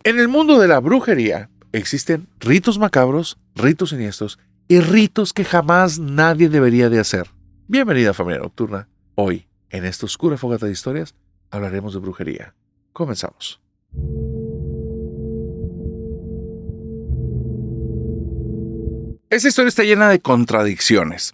En el mundo de la brujería existen ritos macabros, ritos siniestros y ritos que jamás nadie debería de hacer. Bienvenida, familia nocturna. Hoy, en esta oscura fogata de historias, hablaremos de brujería. Comenzamos. Esta historia está llena de contradicciones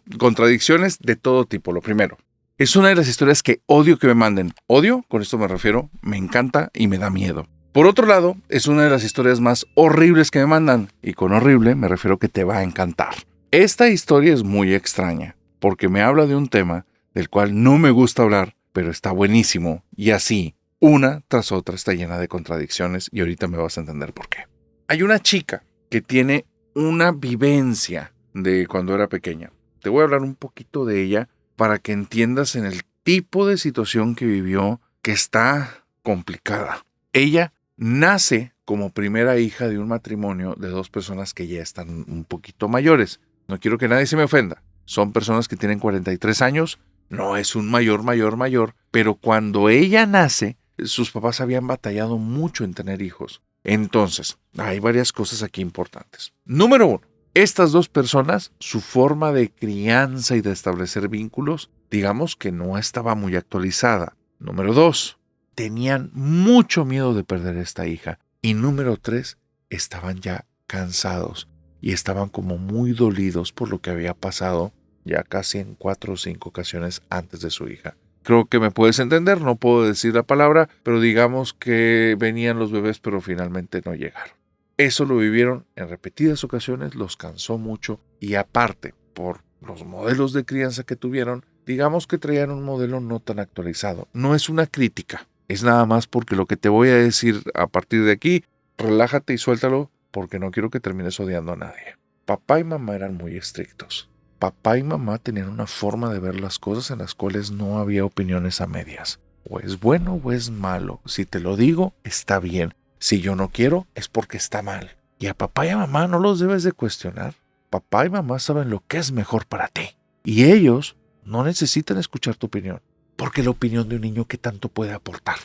de todo tipo. Lo primero, es una de las historias que odio que me manden. Odio, con esto me refiero, me encanta y me da miedo. Por otro lado, es una de las historias más horribles que me mandan, y con horrible me refiero que te va a encantar. Esta historia es muy extraña, porque me habla de un tema del cual no me gusta hablar, pero está buenísimo, y así, una tras otra está llena de contradicciones, y ahorita me vas a entender por qué. Hay una chica que tiene una vivencia de cuando era pequeña. Te voy a hablar un poquito de ella para que entiendas en el tipo de situación que vivió, que está complicada. Ella nace como primera hija de un matrimonio de dos personas que ya están un poquito mayores. No quiero que nadie se me ofenda. Son personas que tienen 43 años. No es un mayor, pero cuando ella nace, sus papás habían batallado mucho en tener hijos. Entonces, hay varias cosas aquí importantes. Número 1. Estas dos personas, su forma de crianza y de establecer vínculos, digamos que no estaba muy actualizada. Número 2. Tenían mucho miedo de perder a esta hija. Y número 3, estaban ya cansados y estaban como muy dolidos por lo que había pasado ya casi en 4 o 5 ocasiones antes de su hija. Creo que me puedes entender, no puedo decir la palabra, pero digamos que venían los bebés pero finalmente no llegaron. Eso lo vivieron en repetidas ocasiones, los cansó mucho y aparte, por los modelos de crianza que tuvieron, digamos que traían un modelo no tan actualizado. No es una crítica. Es nada más porque lo que te voy a decir a partir de aquí, relájate y suéltalo porque no quiero que termines odiando a nadie. Papá y mamá eran muy estrictos. Papá y mamá tenían una forma de ver las cosas en las cuales no había opiniones a medias. O es bueno o es malo. Si te lo digo, está bien. Si yo no quiero, es porque está mal. Y a papá y a mamá no los debes de cuestionar. Papá y mamá saben lo que es mejor para ti. Y ellos no necesitan escuchar tu opinión. Porque la opinión de un niño, ¿qué tanto puede aportar?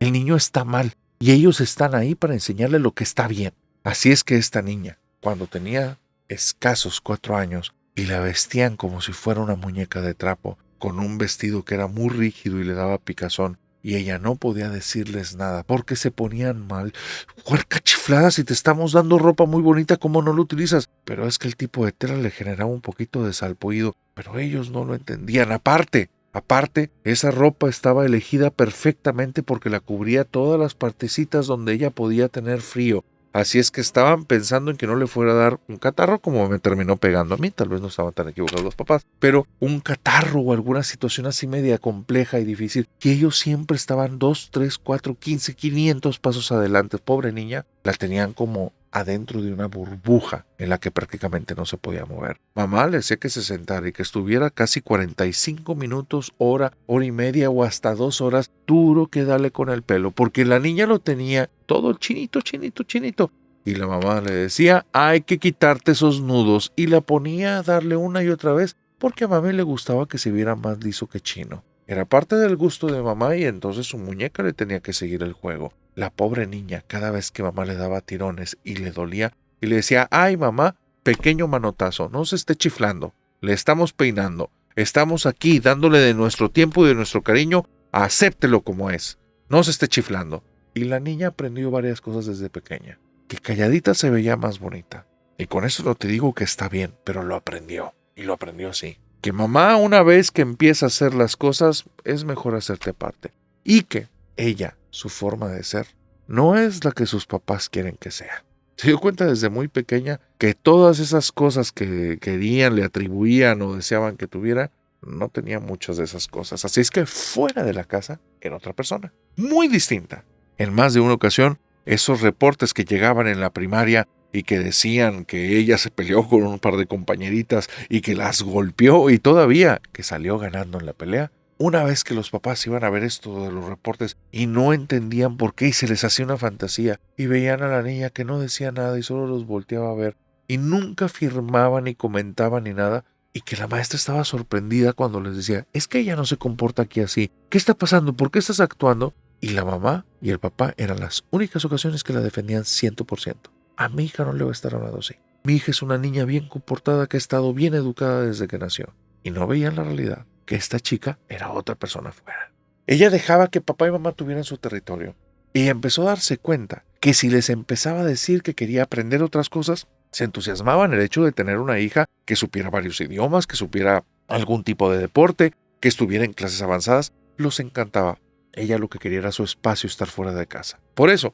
El niño está mal y ellos están ahí para enseñarle lo que está bien. Así es que esta niña, cuando tenía escasos 4 años y la vestían como si fuera una muñeca de trapo, con un vestido que era muy rígido y le daba picazón, y ella no podía decirles nada porque se ponían mal. Huerca chiflada, si te estamos dando ropa muy bonita, ¿cómo no lo utilizas? Pero es que el tipo de tela le generaba un poquito de salpullido, pero ellos no lo entendían. Aparte, esa ropa estaba elegida perfectamente porque la cubría todas las partecitas donde ella podía tener frío. Así es que estaban pensando en que no le fuera a dar un catarro como me terminó pegando a mí. Tal vez no estaban tan equivocados los papás, pero un catarro o alguna situación así media compleja y difícil. Y ellos siempre estaban 2, 3, 4, 15, 500 pasos adelante. Pobre niña, la tenían como adentro de una burbuja en la que prácticamente no se podía mover. Mamá le decía que se sentara y que estuviera casi 45 minutos, hora y media o hasta 2 horas duro que darle con el pelo, porque la niña lo tenía todo chinito. Y la mamá le decía, hay que quitarte esos nudos, y la ponía a darle una y otra vez, porque a mami le gustaba que se viera más liso que chino. Era parte del gusto de mamá y entonces su muñeca le tenía que seguir el juego. La pobre niña, cada vez que mamá le daba tirones y le dolía, y le decía, ay mamá, pequeño manotazo, no se esté chiflando, le estamos peinando, estamos aquí dándole de nuestro tiempo y de nuestro cariño, acéptelo como es, no se esté chiflando. Y la niña aprendió varias cosas desde pequeña, que calladita se veía más bonita. Y con eso no te digo que está bien, pero lo aprendió, y lo aprendió así. Que mamá, una vez que empieza a hacer las cosas, es mejor hacerte parte. Y que ella, su forma de ser, no es la que sus papás quieren que sea. Se dio cuenta desde muy pequeña que todas esas cosas que querían, le atribuían o deseaban que tuviera, no tenía muchas de esas cosas. Así es que fuera de la casa era otra persona, muy distinta. En más de una ocasión, esos reportes que llegaban en la primaria y que decían que ella se peleó con un par de compañeritas y que las golpeó y todavía que salió ganando en la pelea. Una vez que los papás iban a ver esto de los reportes y no entendían por qué y se les hacía una fantasía y veían a la niña que no decía nada y solo los volteaba a ver y nunca firmaban ni comentaban ni nada, y que la maestra estaba sorprendida cuando les decía, es que ella no se comporta aquí así, ¿qué está pasando? ¿Por qué estás actuando? Y la mamá y el papá eran las únicas ocasiones que la defendían 100%. A mi hija no le va a estar hablando así. Mi hija es una niña bien comportada que ha estado bien educada desde que nació. Y no veían la realidad, que esta chica era otra persona fuera. Ella dejaba que papá y mamá tuvieran su territorio. Y empezó a darse cuenta que si les empezaba a decir que quería aprender otras cosas, se entusiasmaban el hecho de tener una hija que supiera varios idiomas, que supiera algún tipo de deporte, que estuviera en clases avanzadas. Los encantaba. Ella lo que quería era su espacio, estar fuera de casa. Por eso,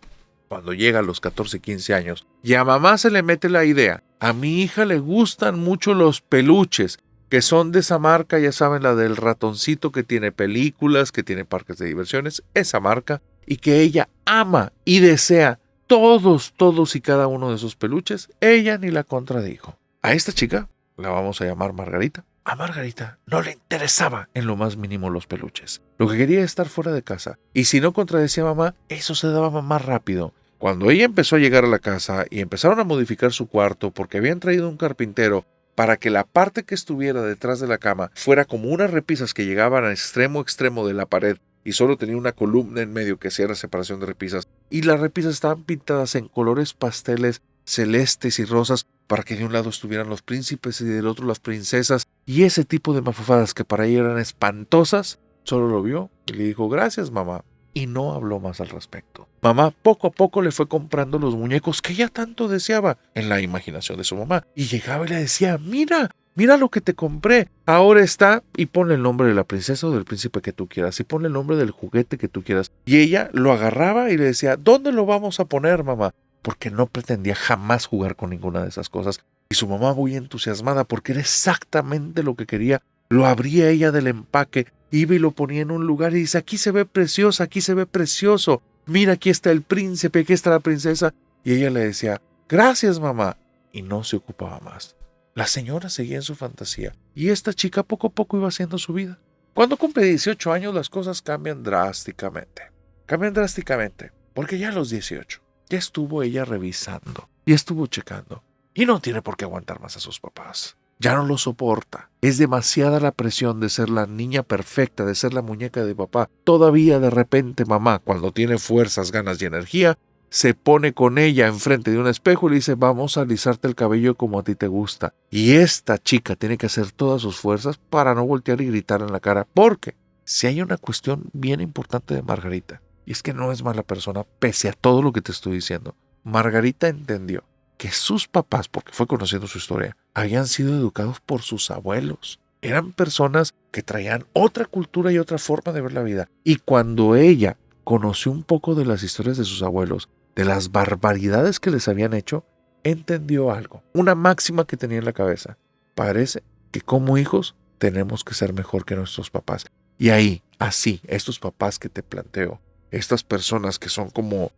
cuando llega a los 14, 15 años, y a mamá se le mete la idea, a mi hija le gustan mucho los peluches, que son de esa marca, ya saben, la del ratoncito que tiene películas, que tiene parques de diversiones, esa marca, y que ella ama y desea todos y cada uno de esos peluches, ella ni la contradijo. A esta chica la vamos a llamar Margarita. A Margarita no le interesaba en lo más mínimo los peluches. Lo que quería es estar fuera de casa. Y si no contradecía a mamá, eso se daba más rápido. Cuando ella empezó a llegar a la casa y empezaron a modificar su cuarto porque habían traído un carpintero para que la parte que estuviera detrás de la cama fuera como unas repisas que llegaban al extremo de la pared y solo tenía una columna en medio que hacía la separación de repisas, y las repisas estaban pintadas en colores pasteles celestes y rosas para que de un lado estuvieran los príncipes y del otro las princesas, y ese tipo de mafufadas que para ella eran espantosas, solo lo vio y le dijo gracias mamá, y no habló más al respecto. Mamá poco a poco le fue comprando los muñecos que ella tanto deseaba en la imaginación de su mamá, y llegaba y le decía mira lo que te compré, ahora está, y ponle el nombre de la princesa o del príncipe que tú quieras, y ponle el nombre del juguete que tú quieras. Y ella lo agarraba y le decía, ¿dónde lo vamos a poner, mamá? Porque no pretendía jamás jugar con ninguna de esas cosas. Y su mamá muy entusiasmada porque era exactamente lo que quería. Lo abría ella del empaque, iba y lo ponía en un lugar y dice, aquí se ve precioso, aquí se ve precioso. Mira, aquí está el príncipe, aquí está la princesa. Y ella le decía, gracias mamá. Y no se ocupaba más. La señora seguía en su fantasía y esta chica poco a poco iba haciendo su vida. Cuando cumple 18 años las cosas cambian drásticamente. Cambian drásticamente porque ya a los 18 ya estuvo ella revisando y estuvo checando. Y no tiene por qué aguantar más a sus papás. Ya no lo soporta. Es demasiada la presión de ser la niña perfecta, de ser la muñeca de papá. Todavía de repente mamá, cuando tiene fuerzas, ganas y energía, se pone con ella enfrente de un espejo y le dice, vamos a alisarte el cabello como a ti te gusta. Y esta chica tiene que hacer todas sus fuerzas para no voltear y gritar en la cara. Porque si hay una cuestión bien importante de Margarita, y es que no es mala persona, pese a todo lo que te estoy diciendo. Margarita entendió que sus papás, porque fue conociendo su historia, habían sido educados por sus abuelos. Eran personas que traían otra cultura y otra forma de ver la vida. Y cuando ella conoció un poco de las historias de sus abuelos, de las barbaridades que les habían hecho, entendió algo. Una máxima que tenía en la cabeza. Parece que como hijos tenemos que ser mejor que nuestros papás. Y ahí, así, estos papás que te planteo, estas personas que son como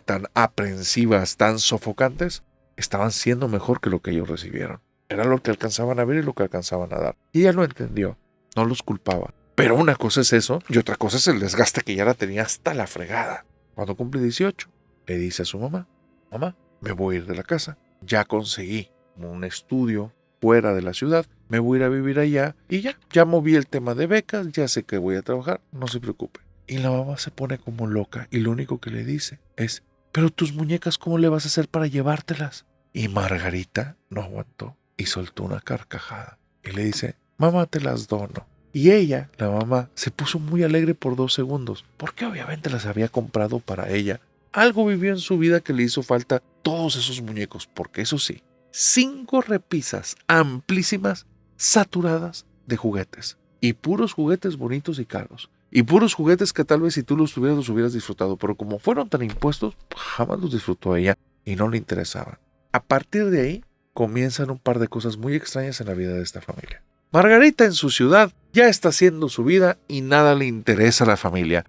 tan aprensivas, tan sofocantes, estaban siendo mejor que lo que ellos recibieron. Era lo que alcanzaban a ver y lo que alcanzaban a dar. Y ella lo entendió, no los culpaba. Pero una cosa es eso y otra cosa es el desgaste que ya la tenía hasta la fregada. Cuando cumple 18, le dice a su mamá, mamá, me voy a ir de la casa. Ya conseguí un estudio fuera de la ciudad, me voy a ir a vivir allá y ya moví el tema de becas, ya sé que voy a trabajar, no se preocupe. Y la mamá se pone como loca y lo único que le dice es, pero tus muñecas, ¿cómo le vas a hacer para llevártelas? Y Margarita no aguantó y soltó una carcajada y le dice, mamá, te las dono. Y ella, la mamá, se puso muy alegre por 2 segundos, porque obviamente las había comprado para ella. Algo vivió en su vida que le hizo falta todos esos muñecos, porque eso sí, 5 repisas amplísimas, saturadas de juguetes. Y puros juguetes bonitos y caros. Y puros juguetes que tal vez si tú los tuvieras los hubieras disfrutado, pero como fueron tan impuestos, jamás los disfrutó ella y no le interesaban. A partir de ahí, comienzan un par de cosas muy extrañas en la vida de esta familia. Margarita en su ciudad ya está haciendo su vida y nada le interesa a la familia.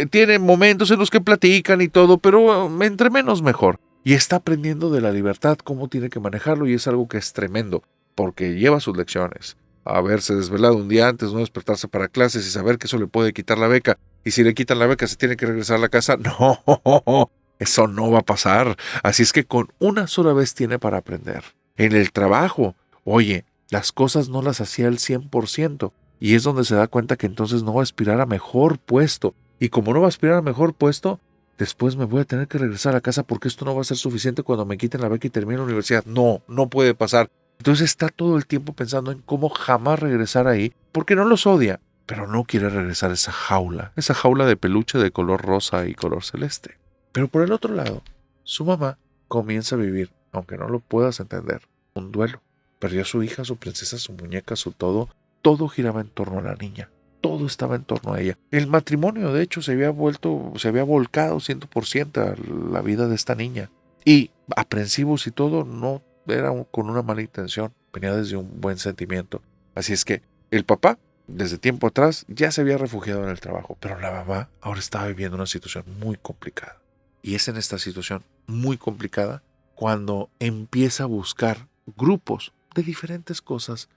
Tiene momentos en los que platican y todo, pero entre menos mejor. Y está aprendiendo de la libertad, cómo tiene que manejarlo, y es algo que es tremendo, porque lleva sus lecciones. Haberse desvelado un día antes, no despertarse para clases y saber que eso le puede quitar la beca. Y si le quitan la beca, se tiene que regresar a la casa. No, eso no va a pasar. Así es que con una sola vez tiene para aprender. En el trabajo, oye, las cosas no las hacía al 100%. Y es donde se da cuenta que entonces no va a aspirar a mejor puesto. Y como no va a aspirar a mejor puesto, después me voy a tener que regresar a casa porque esto no va a ser suficiente cuando me quiten la beca y termine la universidad. No, no puede pasar. Entonces está todo el tiempo pensando en cómo jamás regresar ahí, porque no los odia, pero no quiere regresar a esa jaula de peluche de color rosa y color celeste. Pero por el otro lado, su mamá comienza a vivir, aunque no lo puedas entender, un duelo. Perdió a su hija, su princesa, su muñeca, su todo. Todo giraba en torno a la niña. Todo estaba en torno a ella. El matrimonio, de hecho, se había volcado 100% a la vida de esta niña. Y aprensivos y todo, no era con una mala intención, venía desde un buen sentimiento. Así es que el papá, desde tiempo atrás, ya se había refugiado en el trabajo, pero la mamá ahora estaba viviendo una situación muy complicada. Y es en esta situación muy complicada cuando empieza a buscar grupos de diferentes cosas,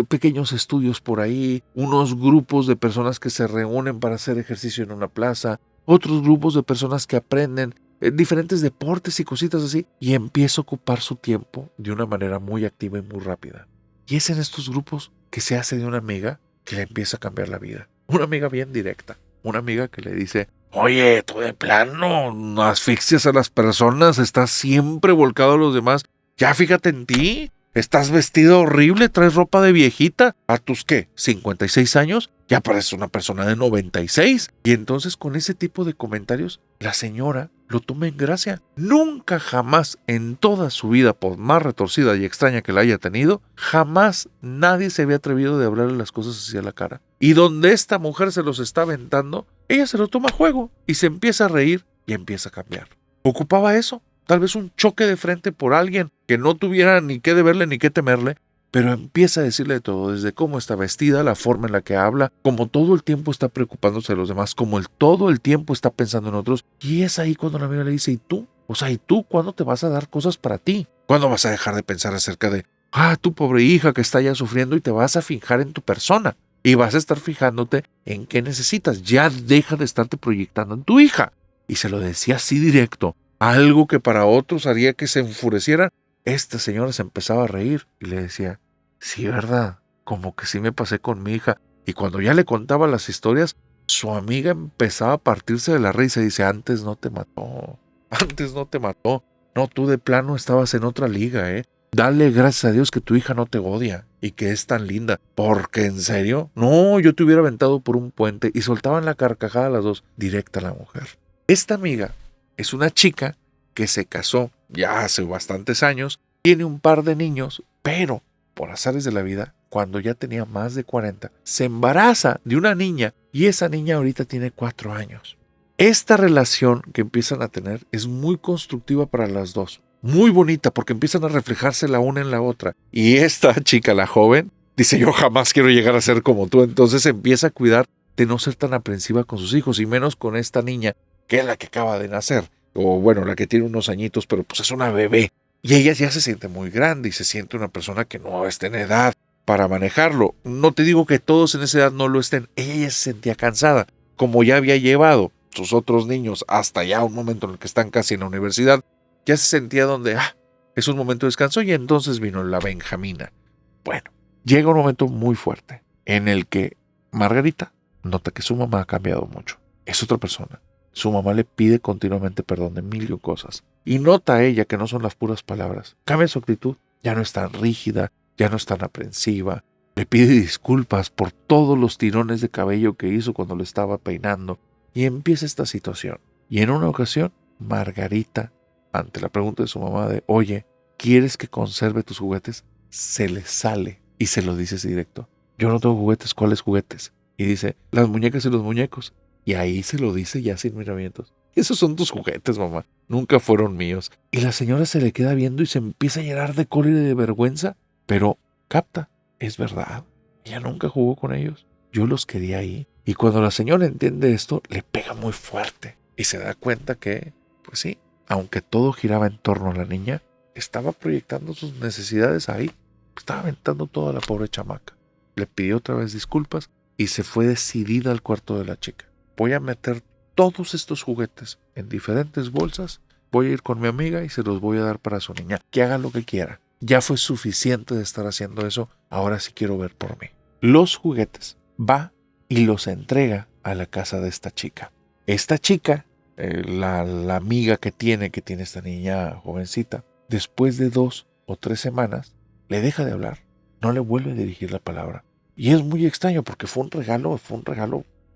pequeños estudios por ahí, unos grupos de personas que se reúnen para hacer ejercicio en una plaza, otros grupos de personas que aprenden diferentes deportes y cositas así, y empieza a ocupar su tiempo de una manera muy activa y muy rápida. Y es en estos grupos que se hace de una amiga que le empieza a cambiar la vida. Una amiga bien directa, una amiga que le dice: oye, tú de plano no asfixias a las personas, estás siempre volcado a los demás, ya fíjate en ti. Estás vestido horrible, traes ropa de viejita. ¿A tus qué? ¿56 años? Ya pareces una persona de 96. Y entonces con ese tipo de comentarios, la señora lo toma en gracia. Nunca jamás en toda su vida, por más retorcida y extraña que la haya tenido, jamás nadie se había atrevido de hablarle las cosas hacia la cara. Y donde esta mujer se los está aventando, ella se lo toma a juego y se empieza a reír y empieza a cambiar. Ocupaba eso. Tal vez un choque de frente por alguien que no tuviera ni qué deberle ni qué temerle, pero empieza a decirle todo, desde cómo está vestida, la forma en la que habla, como todo el tiempo está preocupándose de los demás, como todo el tiempo está pensando en otros. Y es ahí cuando la amiga le dice: ¿y tú? O sea, ¿y tú cuándo te vas a dar cosas para ti? ¿Cuándo vas a dejar de pensar acerca de, tu pobre hija que está ya sufriendo, y te vas a fijar en tu persona? Y vas a estar fijándote en qué necesitas. Ya deja de estarte proyectando en tu hija. Y se lo decía así directo. Algo que para otros haría que se enfurecieran. Esta señora se empezaba a reír y le decía: sí, ¿verdad? Como que sí me pasé con mi hija. Y cuando ya le contaba las historias, su amiga empezaba a partirse de la risa y dice: antes no te mató. Antes no te mató. No, tú de plano estabas en otra liga, ¿eh? Dale gracias a Dios que tu hija no te odia y que es tan linda. Porque, ¿en serio? No, yo te hubiera aventado por un puente. Y soltaban la carcajada las dos, directa a la mujer. Esta amiga es una chica que se casó ya hace bastantes años, tiene un par de niños, pero por azares de la vida, cuando ya tenía más de 40, se embaraza de una niña y esa niña ahorita tiene 4 años. Esta relación que empiezan a tener es muy constructiva para las dos, muy bonita porque empiezan a reflejarse la una en la otra. Y esta chica, la joven, dice: yo jamás quiero llegar a ser como tú. Entonces empieza a cuidar de no ser tan aprensiva con sus hijos y menos con esta niña, que es la que acaba de nacer, o bueno, la que tiene unos añitos, pero pues es una bebé. Y ella ya se siente muy grande y se siente una persona que no está en edad para manejarlo. No te digo que todos en esa edad no lo estén. Ella ya se sentía cansada, como ya había llevado sus otros niños hasta ya un momento en el que están casi en la universidad, ya se sentía donde es un momento de descanso. Y entonces vino la Benjamina. Bueno, llega un momento muy fuerte en el que Margarita nota que su mamá ha cambiado mucho. Es otra persona. Su mamá le pide continuamente perdón de mil y cosas. Y nota a ella que no son las puras palabras. Cambia su actitud. Ya no es tan rígida, ya no es tan aprensiva. Le pide disculpas por todos los tirones de cabello que hizo cuando le estaba peinando. Y empieza esta situación. Y en una ocasión, Margarita, ante la pregunta de su mamá de: oye, ¿quieres que conserve tus juguetes?, se le sale y se lo dice así directo: yo no tengo juguetes. ¿Cuáles juguetes? Y dice: las muñecas y los muñecos. Y ahí se lo dice ya sin miramientos: esos son tus juguetes, mamá, nunca fueron míos. Y la señora se le queda viendo y se empieza a llenar de cólera y de vergüenza, pero capta: es verdad, ella nunca jugó con ellos, yo los quería ahí. Y cuando la señora entiende esto, le pega muy fuerte y se da cuenta que, pues sí, aunque todo giraba en torno a la niña, estaba proyectando sus necesidades ahí. Estaba aventando toda la pobre chamaca. Le pidió otra vez disculpas y se fue decidida al cuarto de la chica: voy a meter todos estos juguetes en diferentes bolsas, voy a ir con mi amiga y se los voy a dar para su niña, que haga lo que quiera. Ya fue suficiente de estar haciendo eso, ahora sí quiero ver por mí. Los juguetes va y los entrega a la casa de esta chica. Esta chica, la amiga que tiene esta niña jovencita, después de 2 o 3 semanas, le deja de hablar, no le vuelve a dirigir la palabra. Y es muy extraño porque fue un regalo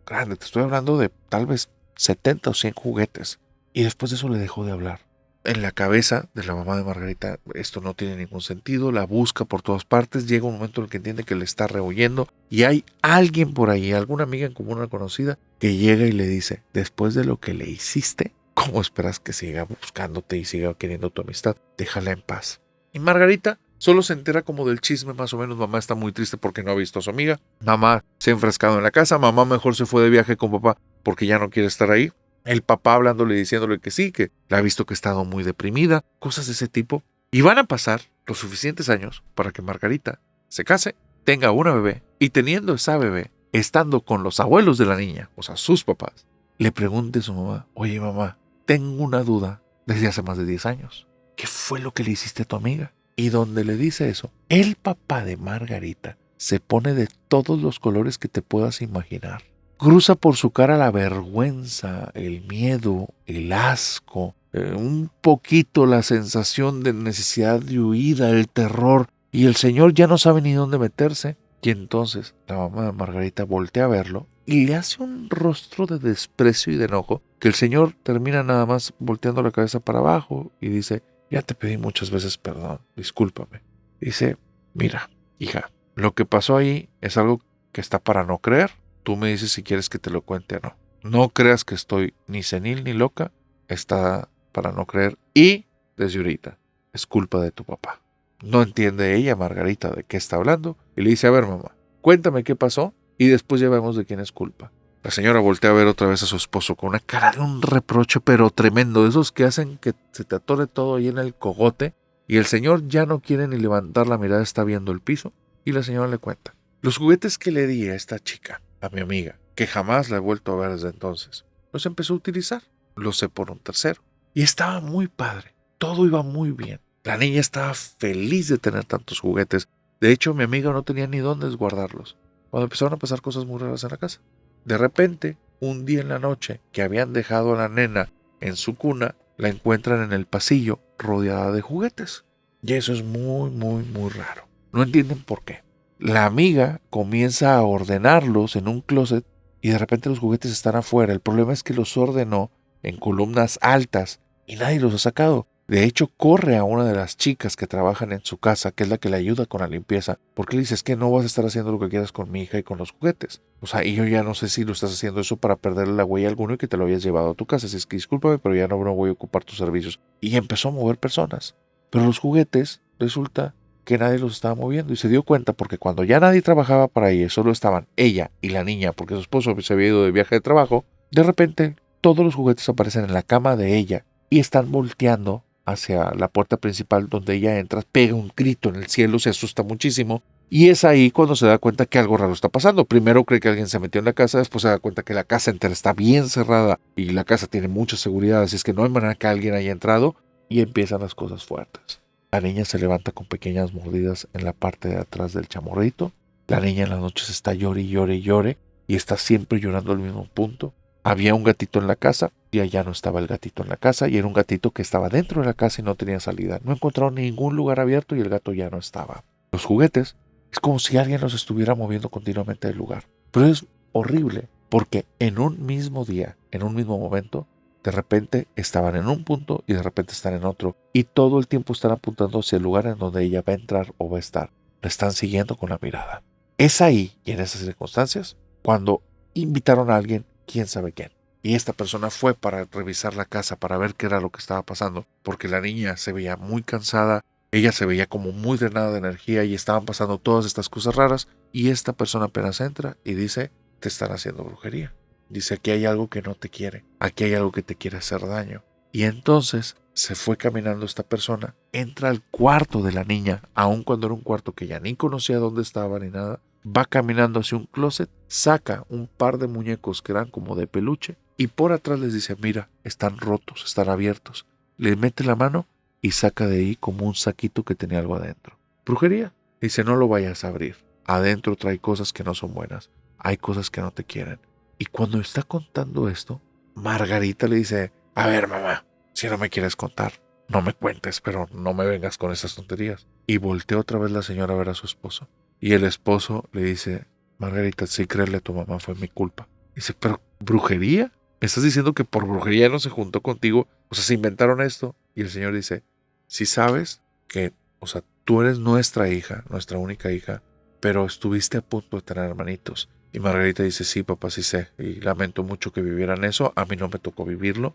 grande. Te estoy hablando de tal vez 70 o 100 juguetes. Y después de eso le dejó de hablar. En la cabeza de la mamá de Margarita esto no tiene ningún sentido, la busca por todas partes, llega un momento en el que entiende que le está rehuyendo y hay alguien por ahí, alguna amiga en común, una conocida, que llega y le dice, después de lo que le hiciste, ¿cómo esperas que siga buscándote y siga queriendo tu amistad? Déjala en paz. Y Margarita solo se entera como del chisme más o menos, mamá está muy triste porque no ha visto a su amiga, mamá se ha enfrascado en la casa, mamá mejor se fue de viaje con papá porque ya no quiere estar ahí. El papá hablándole y diciéndole que sí, que la ha visto que ha estado muy deprimida, cosas de ese tipo. Y van a pasar los suficientes años para que Margarita se case, tenga una bebé y teniendo esa bebé, estando con los abuelos de la niña, o sea, sus papás, le pregunte a su mamá, oye mamá, tengo una duda desde hace más de 10 años. ¿Qué fue lo que le hiciste a tu amiga? Y donde le dice eso, el papá de Margarita se pone de todos los colores que te puedas imaginar. Cruza por su cara la vergüenza, el miedo, el asco, un poquito la sensación de necesidad de huida, el terror, y el señor ya no sabe ni dónde meterse. Y entonces la mamá de Margarita voltea a verlo y le hace un rostro de desprecio y de enojo que el señor termina nada más volteando la cabeza para abajo y dice, ya te pedí muchas veces perdón, discúlpame. Dice, mira, hija, lo que pasó ahí es algo que está para no creer. Tú me dices si quieres que te lo cuente o no. No creas que estoy ni senil ni loca. Está para no creer. Y desde ahorita es culpa de tu papá. No entiende ella, Margarita, de qué está hablando. Y le dice, a ver mamá, cuéntame qué pasó y después ya vemos de quién es culpa. La señora voltea a ver otra vez a su esposo con una cara de un reproche pero tremendo. De esos que hacen que se te atore todo ahí en el cogote. Y el señor ya no quiere ni levantar la mirada, está viendo el piso. Y la señora le cuenta. Los juguetes que le di a esta chica, a mi amiga, que jamás la he vuelto a ver desde entonces, los empezó a utilizar. Los sé por un tercero. Y estaba muy padre. Todo iba muy bien. La niña estaba feliz de tener tantos juguetes. De hecho, mi amiga no tenía ni dónde guardarlos. Cuando empezaron a pasar cosas muy raras en la casa. De repente, un día en la noche, que habían dejado a la nena en su cuna, la encuentran en el pasillo rodeada de juguetes. Y eso es muy, muy, muy raro. No entienden por qué. La amiga comienza a ordenarlos en un closet y de repente los juguetes están afuera. El problema es que los ordenó en columnas altas y nadie los ha sacado. De hecho, corre a una de las chicas que trabajan en su casa, que es la que le ayuda con la limpieza, porque le dice, es que no vas a estar haciendo lo que quieras con mi hija y con los juguetes. O sea, y yo ya no sé si lo estás haciendo eso para perderle la huella a alguno y que te lo hayas llevado a tu casa. Así es que discúlpame, pero ya no voy a ocupar tus servicios. Y empezó a mover personas. Pero los juguetes, resulta que nadie los estaba moviendo y se dio cuenta porque cuando ya nadie trabajaba para ella, solo estaban ella y la niña porque su esposo se había ido de viaje de trabajo, de repente todos los juguetes aparecen en la cama de ella y están volteando hacia la puerta principal donde ella entra, pega un grito en el cielo, se asusta muchísimo y es ahí cuando se da cuenta que algo raro está pasando. Primero cree que alguien se metió en la casa, después se da cuenta que la casa entera está bien cerrada y la casa tiene mucha seguridad, así es que no hay manera que alguien haya entrado y empiezan las cosas fuertes. La niña se levanta con pequeñas mordidas en la parte de atrás del chamorrito. La niña en las noches está llore y llore y llore y está siempre llorando al mismo punto. Había un gatito en la casa y allá no estaba el gatito en la casa y era un gatito que estaba dentro de la casa y no tenía salida. No encontraron ningún lugar abierto y el gato ya no estaba. Los juguetes es como si alguien los estuviera moviendo continuamente del lugar. Pero es horrible porque en un mismo día, en un mismo momento, de repente estaban en un punto y de repente están en otro. Y todo el tiempo están apuntando hacia el lugar en donde ella va a entrar o va a estar. La están siguiendo con la mirada. Es ahí y en esas circunstancias cuando invitaron a alguien, quién sabe quién. Y esta persona fue para revisar la casa, para ver qué era lo que estaba pasando. Porque la niña se veía muy cansada. Ella se veía como muy drenada de energía y estaban pasando todas estas cosas raras. Y esta persona apenas entra y dice, te están haciendo brujería. Dice, aquí hay algo que no te quiere, aquí hay algo que te quiere hacer daño. Y entonces se fue caminando esta persona, entra al cuarto de la niña, aun cuando era un cuarto que ya ni conocía dónde estaba ni nada, va caminando hacia un closet, saca un par de muñecos que eran como de peluche y por atrás les dice, mira, están rotos, están abiertos. Le mete la mano y saca de ahí como un saquito que tenía algo adentro. Brujería. Dice, no lo vayas a abrir. Adentro trae cosas que no son buenas. Hay cosas que no te quieren. Y cuando está contando esto, Margarita le dice, a ver, mamá, si no me quieres contar, no me cuentes, pero no me vengas con esas tonterías. Y volteó otra vez la señora a ver a su esposo. Y el esposo le dice, Margarita, sí, créele a tu mamá, fue mi culpa. Dice, pero ¿brujería? ¿Me estás diciendo que por brujería no se juntó contigo? O sea, se inventaron esto. Y el señor dice, si sabes que, o sea, tú eres nuestra hija, nuestra única hija, pero estuviste a punto de tener hermanitos. Y Margarita dice, sí, papá, sí sé. Y lamento mucho que vivieran eso. A mí no me tocó vivirlo,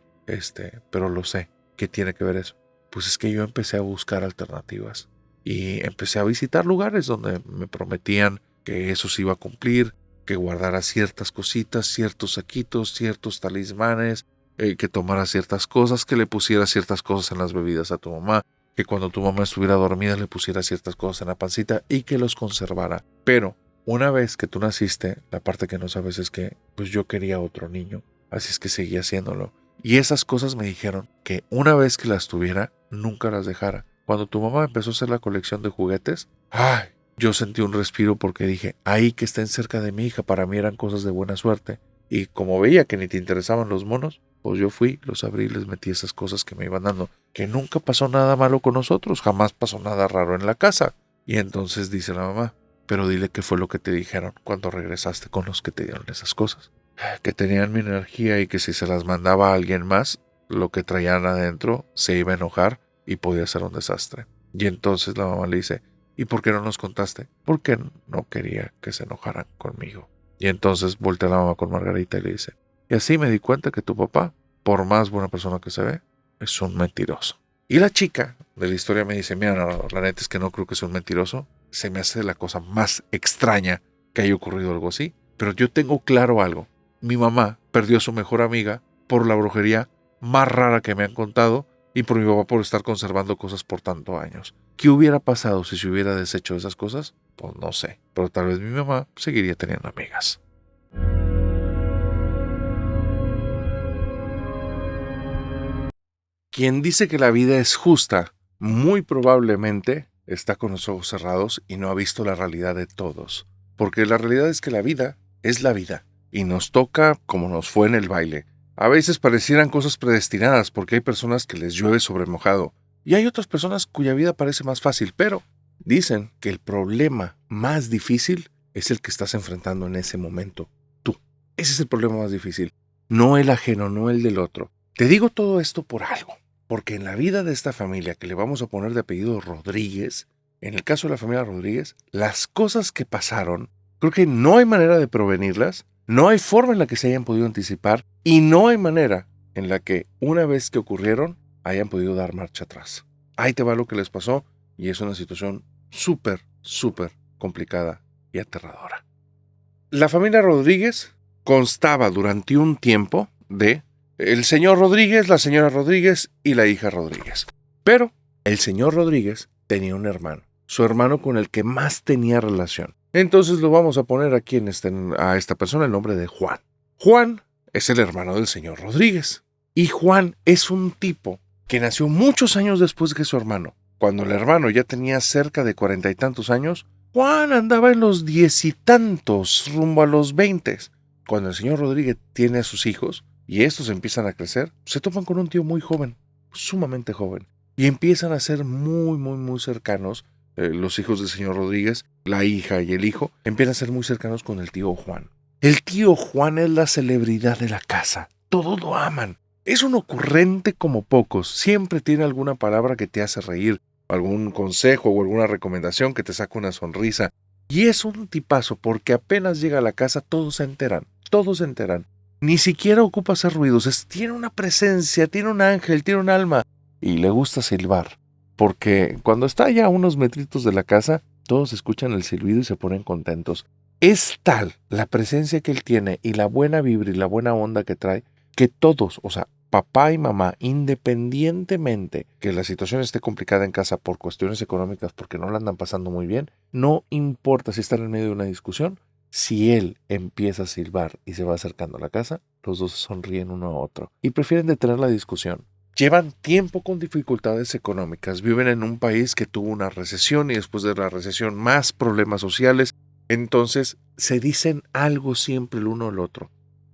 pero lo sé. ¿Qué tiene que ver eso? Pues es que yo empecé a buscar alternativas. Y empecé a visitar lugares donde me prometían que eso se iba a cumplir, que guardara ciertas cositas, ciertos saquitos, ciertos talismanes, que tomara ciertas cosas, que le pusiera ciertas cosas en las bebidas a tu mamá, que cuando tu mamá estuviera dormida le pusiera ciertas cosas en la pancita y que los conservara. Pero una vez que tú naciste, la parte que no sabes es que pues yo quería otro niño, así es que seguí haciéndolo. Y esas cosas me dijeron que una vez que las tuviera, nunca las dejara. Cuando tu mamá empezó a hacer la colección de juguetes, ¡ay! Yo sentí un respiro porque dije, ahí que estén cerca de mi hija, para mí eran cosas de buena suerte. Y como veía que ni te interesaban los monos, pues yo fui, los abrí y les metí esas cosas que me iban dando. Que nunca pasó nada malo con nosotros, jamás pasó nada raro en la casa. Y entonces dice la mamá, pero dile qué fue lo que te dijeron cuando regresaste con los que te dieron esas cosas. Que tenían mi energía y que si se las mandaba a alguien más, lo que traían adentro se iba a enojar y podía ser un desastre. Y entonces la mamá le dice, ¿y por qué no nos contaste? Porque no quería que se enojaran conmigo. Y entonces voltea la mamá con Margarita y le dice, y así me di cuenta que tu papá, por más buena persona que se ve, es un mentiroso. Y la chica de la historia me dice, mira, no, la neta es que no creo que sea un mentiroso. Se me hace la cosa más extraña que haya ocurrido algo así. Pero yo tengo claro algo. Mi mamá perdió a su mejor amiga por la brujería más rara que me han contado y por mi papá por estar conservando cosas por tantos años. ¿Qué hubiera pasado si se hubiera deshecho esas cosas? Pues no sé. Pero tal vez mi mamá seguiría teniendo amigas. Quien dice que la vida es justa, muy probablemente está con los ojos cerrados y no ha visto la realidad de todos. Porque la realidad es que la vida es la vida y nos toca como nos fue en el baile. A veces parecieran cosas predestinadas porque hay personas que les llueve sobre mojado y hay otras personas cuya vida parece más fácil, pero dicen que el problema más difícil es el que estás enfrentando en ese momento. Tú. Ese es el problema más difícil. No el ajeno, no el del otro. Te digo todo esto por algo. Porque en la vida de esta familia, que le vamos a poner de apellido Rodríguez, en el caso de la familia Rodríguez, las cosas que pasaron, creo que no hay manera de prevenirlas, no hay forma en la que se hayan podido anticipar y no hay manera en la que una vez que ocurrieron hayan podido dar marcha atrás. Ahí te va lo que les pasó y es una situación súper, súper complicada y aterradora. La familia Rodríguez constaba durante un tiempo de el señor Rodríguez, la señora Rodríguez y la hija Rodríguez. Pero el señor Rodríguez tenía un hermano, su hermano con el que más tenía relación. Entonces lo vamos a poner aquí a esta persona el nombre de Juan. Juan es el hermano del señor Rodríguez. Y Juan es un tipo que nació muchos años después que su hermano. Cuando el hermano ya tenía cerca de 40 y tantos años, Juan andaba en los 10 y tantos, rumbo a los 20. Cuando el señor Rodríguez tiene a sus hijos, y estos empiezan a crecer, se topan con un tío muy joven, sumamente joven, y empiezan a ser muy, muy, muy cercanos. Los hijos del señor Rodríguez, la hija y el hijo, empiezan a ser muy cercanos con el tío Juan. El tío Juan es la celebridad de la casa. Todos lo aman. Es un ocurrente como pocos. Siempre tiene alguna palabra que te hace reír, algún consejo o alguna recomendación que te saca una sonrisa. Y es un tipazo porque apenas llega a la casa todos se enteran. Todos se enteran. Ni siquiera ocupa hacer ruidos, tiene una presencia, tiene un ángel, tiene un alma. Y le gusta silbar, porque cuando está ya a unos metritos de la casa, todos escuchan el silbido y se ponen contentos. Es tal la presencia que él tiene y la buena vibra y la buena onda que trae, que todos, o sea, papá y mamá, independientemente que la situación esté complicada en casa por cuestiones económicas, porque no la andan pasando muy bien, no importa si están en medio de una discusión, si él empieza a silbar y se va acercando a la casa, los dos sonríen uno a otro y prefieren detener la discusión. Llevan tiempo con dificultades económicas, viven en un país que tuvo una recesión y después de la recesión más problemas sociales, entonces se dicen algo siempre el uno al otro.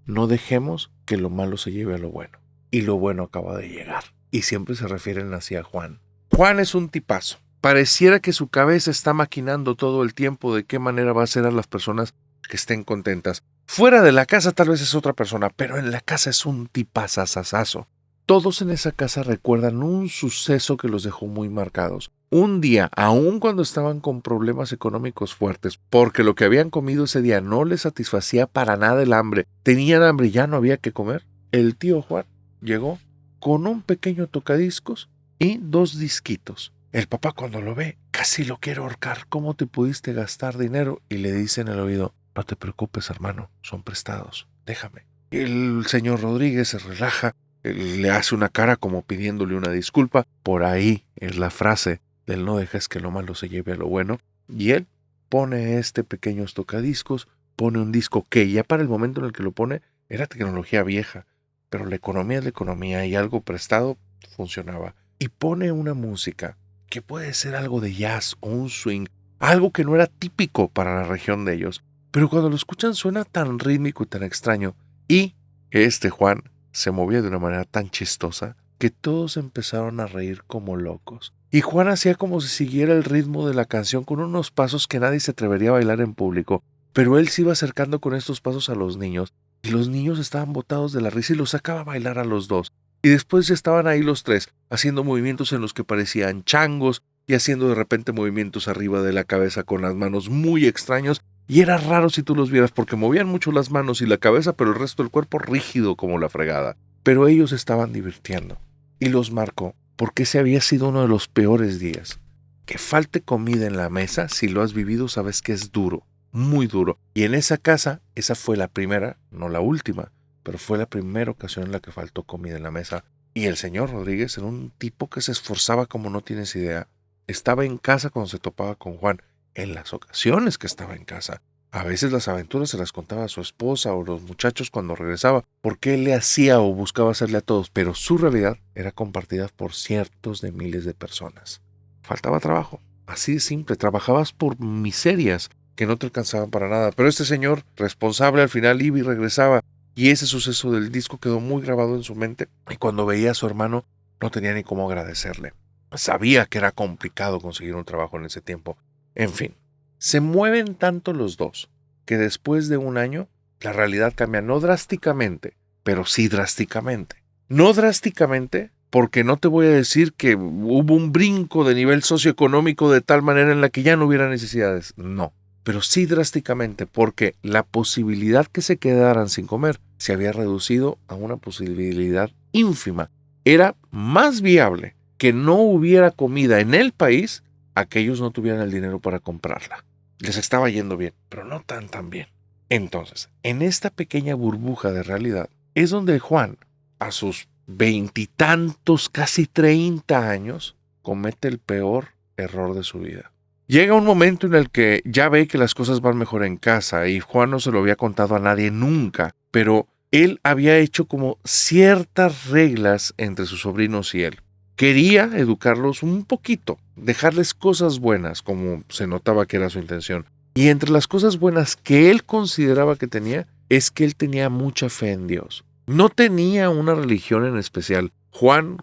no dejemos que lo malo se lleve a lo bueno. Y lo bueno acaba de llegar. Y siempre se refieren así a Juan. Juan es un tipazo. Pareciera que su cabeza está maquinando todo el tiempo de qué manera va a hacer a las personas que estén contentas. Fuera de la casa tal vez es otra persona, pero en la casa es un tipazazazazo. Todos en esa casa recuerdan un suceso que los dejó muy marcados. Un día, aun cuando estaban con problemas económicos fuertes, porque lo que habían comido ese día no les satisfacía para nada el hambre, tenían hambre y ya no había que comer, el tío Juan llegó con un pequeño tocadiscos y 2 disquitos. El papá cuando lo ve, casi lo quiere ahorcar. ¿Cómo te pudiste gastar dinero? Y le dice en el oído, no te preocupes, hermano, son prestados, déjame. El señor Rodríguez se relaja, le hace una cara como pidiéndole una disculpa. Por ahí es la frase del no dejes que lo malo se lleve a lo bueno. Y él pone este pequeños tocadiscos, pone un disco que ya para el momento en el que lo pone era tecnología vieja, pero la economía es la economía y algo prestado funcionaba. Y pone una música que puede ser algo de jazz o un swing, algo que no era típico para la región de ellos, pero cuando lo escuchan suena tan rítmico y tan extraño. Y este Juan se movía de una manera tan chistosa que todos empezaron a reír como locos. Y Juan hacía como si siguiera el ritmo de la canción con unos pasos que nadie se atrevería a bailar en público, pero él se iba acercando con estos pasos a los niños, y los niños estaban botados de la risa y los sacaba a bailar a los dos. Y después ya estaban ahí los tres, haciendo movimientos en los que parecían changos y haciendo de repente movimientos arriba de la cabeza con las manos muy extraños. Y era raro si tú los vieras porque movían mucho las manos y la cabeza, pero el resto del cuerpo rígido como la fregada. Pero ellos estaban divirtiendo. Y los marcó porque ese había sido uno de los peores días. Que falte comida en la mesa, si lo has vivido sabes que es duro, muy duro. Y en esa casa, esa fue la primera, no la última, pero fue la primera ocasión en la que faltó comida en la mesa. Y el señor Rodríguez era un tipo que se esforzaba como no tienes idea. Estaba en casa cuando se topaba con Juan, en las ocasiones que estaba en casa. A veces las aventuras se las contaba a su esposa o los muchachos cuando regresaba, porque él le hacía o buscaba hacerle a todos, pero su realidad era compartida por cientos de miles de personas. Faltaba trabajo, así de simple, trabajabas por miserias que no te alcanzaban para nada, pero este señor responsable al final iba y regresaba, y ese suceso del disco quedó muy grabado en su mente, y cuando veía a su hermano no tenía ni cómo agradecerle. Sabía que era complicado conseguir un trabajo en ese tiempo. En fin, se mueven tanto los dos que después de un año la realidad cambia, no drásticamente, pero sí drásticamente. No drásticamente porque no te voy a decir que hubo un brinco de nivel socioeconómico de tal manera en la que ya no hubiera necesidades, no. Pero sí drásticamente porque la posibilidad que se quedaran sin comer se había reducido a una posibilidad ínfima. Era más viable que no hubiera comida en el país a que ellos no tuvieran el dinero para comprarla. Les estaba yendo bien, pero no tan bien. Entonces, en esta pequeña burbuja de realidad es donde Juan, a sus 20 y tantos, casi 30 años, comete el peor error de su vida. Llega un momento en el que ya ve que las cosas van mejor en casa y Juan no se lo había contado a nadie nunca, pero él había hecho como ciertas reglas entre sus sobrinos y él. Quería educarlos un poquito, dejarles cosas buenas, como se notaba que era su intención. Y entre las cosas buenas que él consideraba que tenía, es que él tenía mucha fe en Dios. No tenía una religión en especial. Juan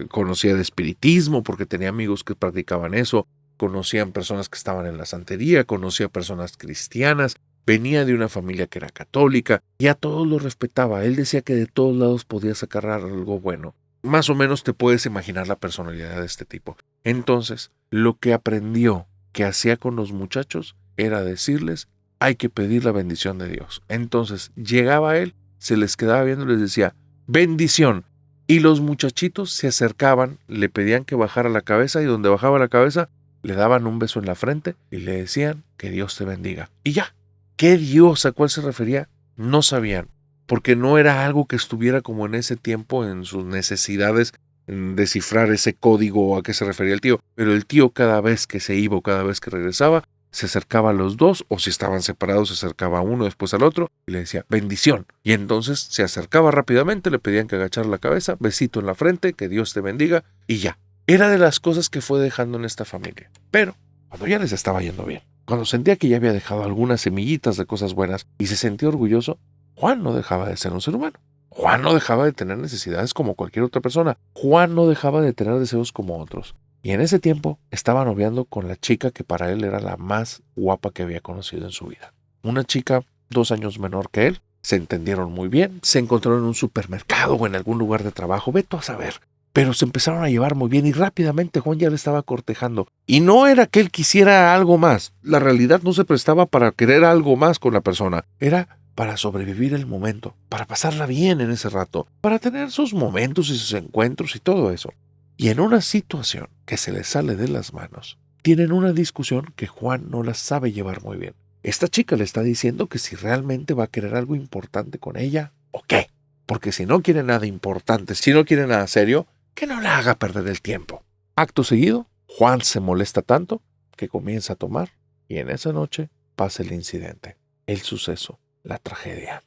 conocía de espiritismo porque tenía amigos que practicaban eso, conocían personas que estaban en la santería, conocía personas cristianas, venía de una familia que era católica y a todos los respetaba. Él decía que de todos lados podía sacar algo bueno. Más o menos te puedes imaginar la personalidad de este tipo. Entonces, lo que aprendió que hacía con los muchachos era decirles, hay que pedir la bendición de Dios. Entonces, llegaba él, se les quedaba viendo y les decía, bendición. Y los muchachitos se acercaban, le pedían que bajara la cabeza y donde bajaba la cabeza, le daban un beso en la frente y le decían, que Dios te bendiga. Y ya. ¿Qué Dios a cuál se refería? No sabían. Porque no era algo que estuviera como en ese tiempo en sus necesidades en descifrar ese código a qué se refería el tío. Pero el tío cada vez que se iba o cada vez que regresaba, se acercaba a los dos, o si estaban separados, se acercaba a uno después al otro, y le decía, bendición. Y entonces se acercaba rápidamente, le pedían que agachara la cabeza, besito en la frente, que Dios te bendiga, y ya. Era de las cosas que fue dejando en esta familia. Pero cuando ya les estaba yendo bien, cuando sentía que ya había dejado algunas semillitas de cosas buenas y se sentía orgulloso, Juan no dejaba de ser un ser humano. Juan no dejaba de tener necesidades como cualquier otra persona. Juan no dejaba de tener deseos como otros. Y en ese tiempo estaba noviando con la chica que para él era la más guapa que había conocido en su vida. Una chica 2 años menor que él. Se entendieron muy bien. Se encontraron en un supermercado o en algún lugar de trabajo. Vete a saber. Pero se empezaron a llevar muy bien y rápidamente Juan ya le estaba cortejando. Y no era que él quisiera algo más. La realidad no se prestaba para querer algo más con la persona. Era para sobrevivir el momento, para pasarla bien en ese rato, para tener sus momentos y sus encuentros y todo eso. Y en una situación que se le sale de las manos, tienen una discusión que Juan no la sabe llevar muy bien. Esta chica le está diciendo que si realmente va a querer algo importante con ella o qué. Porque si no quiere nada importante, si no quiere nada serio, que no la haga perder el tiempo. Acto seguido, Juan se molesta tanto que comienza a tomar y en esa noche pasa el incidente, el suceso, la tragedia.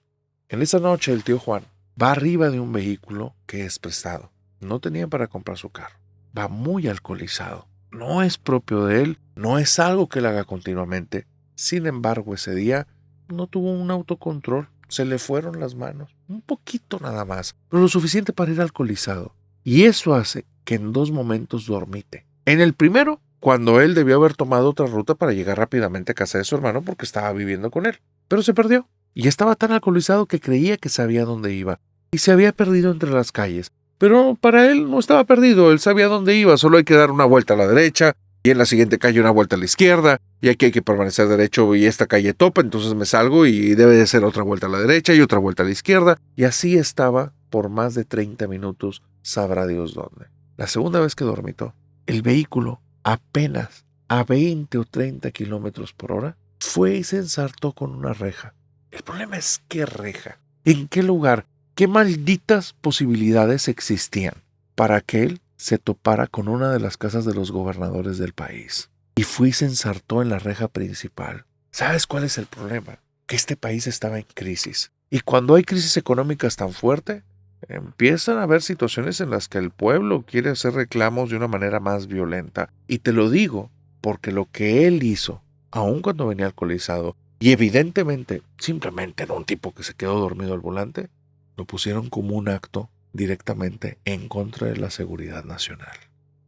En esa noche el tío Juan va arriba de un vehículo que es prestado. No tenía para comprar su carro. Va muy alcoholizado. No es propio de él, no es algo que él haga continuamente. Sin embargo, ese día no tuvo un autocontrol. Se le fueron las manos, un poquito nada más, pero lo suficiente para ir alcoholizado. Y eso hace que en 2 momentos dormite. En el primero, cuando él debió haber tomado otra ruta para llegar rápidamente a casa de su hermano porque estaba viviendo con él. Pero se perdió. Y estaba tan alcoholizado que creía que sabía dónde iba. Y se había perdido entre las calles. Pero para él no estaba perdido. Él sabía dónde iba. Solo hay que dar una vuelta a la derecha. Y en la siguiente calle una vuelta a la izquierda. Y aquí hay que permanecer derecho y esta calle topa. Entonces me salgo y debe de ser otra vuelta a la derecha y otra vuelta a la izquierda. Y así estaba por más de 30 minutos. Sabrá Dios dónde. La segunda vez que dormitó, el vehículo apenas a 20 o 30 kilómetros por hora fue y se ensartó con una reja. El problema es qué reja, en qué lugar, qué malditas posibilidades existían para que él se topara con una de las casas de los gobernadores del país. Y fue y se ensartó en la reja principal. ¿Sabes cuál es el problema? Que este país estaba en crisis. Y cuando hay crisis económicas tan fuerte, empiezan a haber situaciones en las que el pueblo quiere hacer reclamos de una manera más violenta. Y te lo digo porque lo que él hizo, aun cuando venía alcoholizado, y evidentemente simplemente era un tipo que se quedó dormido al volante, lo pusieron como un acto directamente en contra de la seguridad nacional.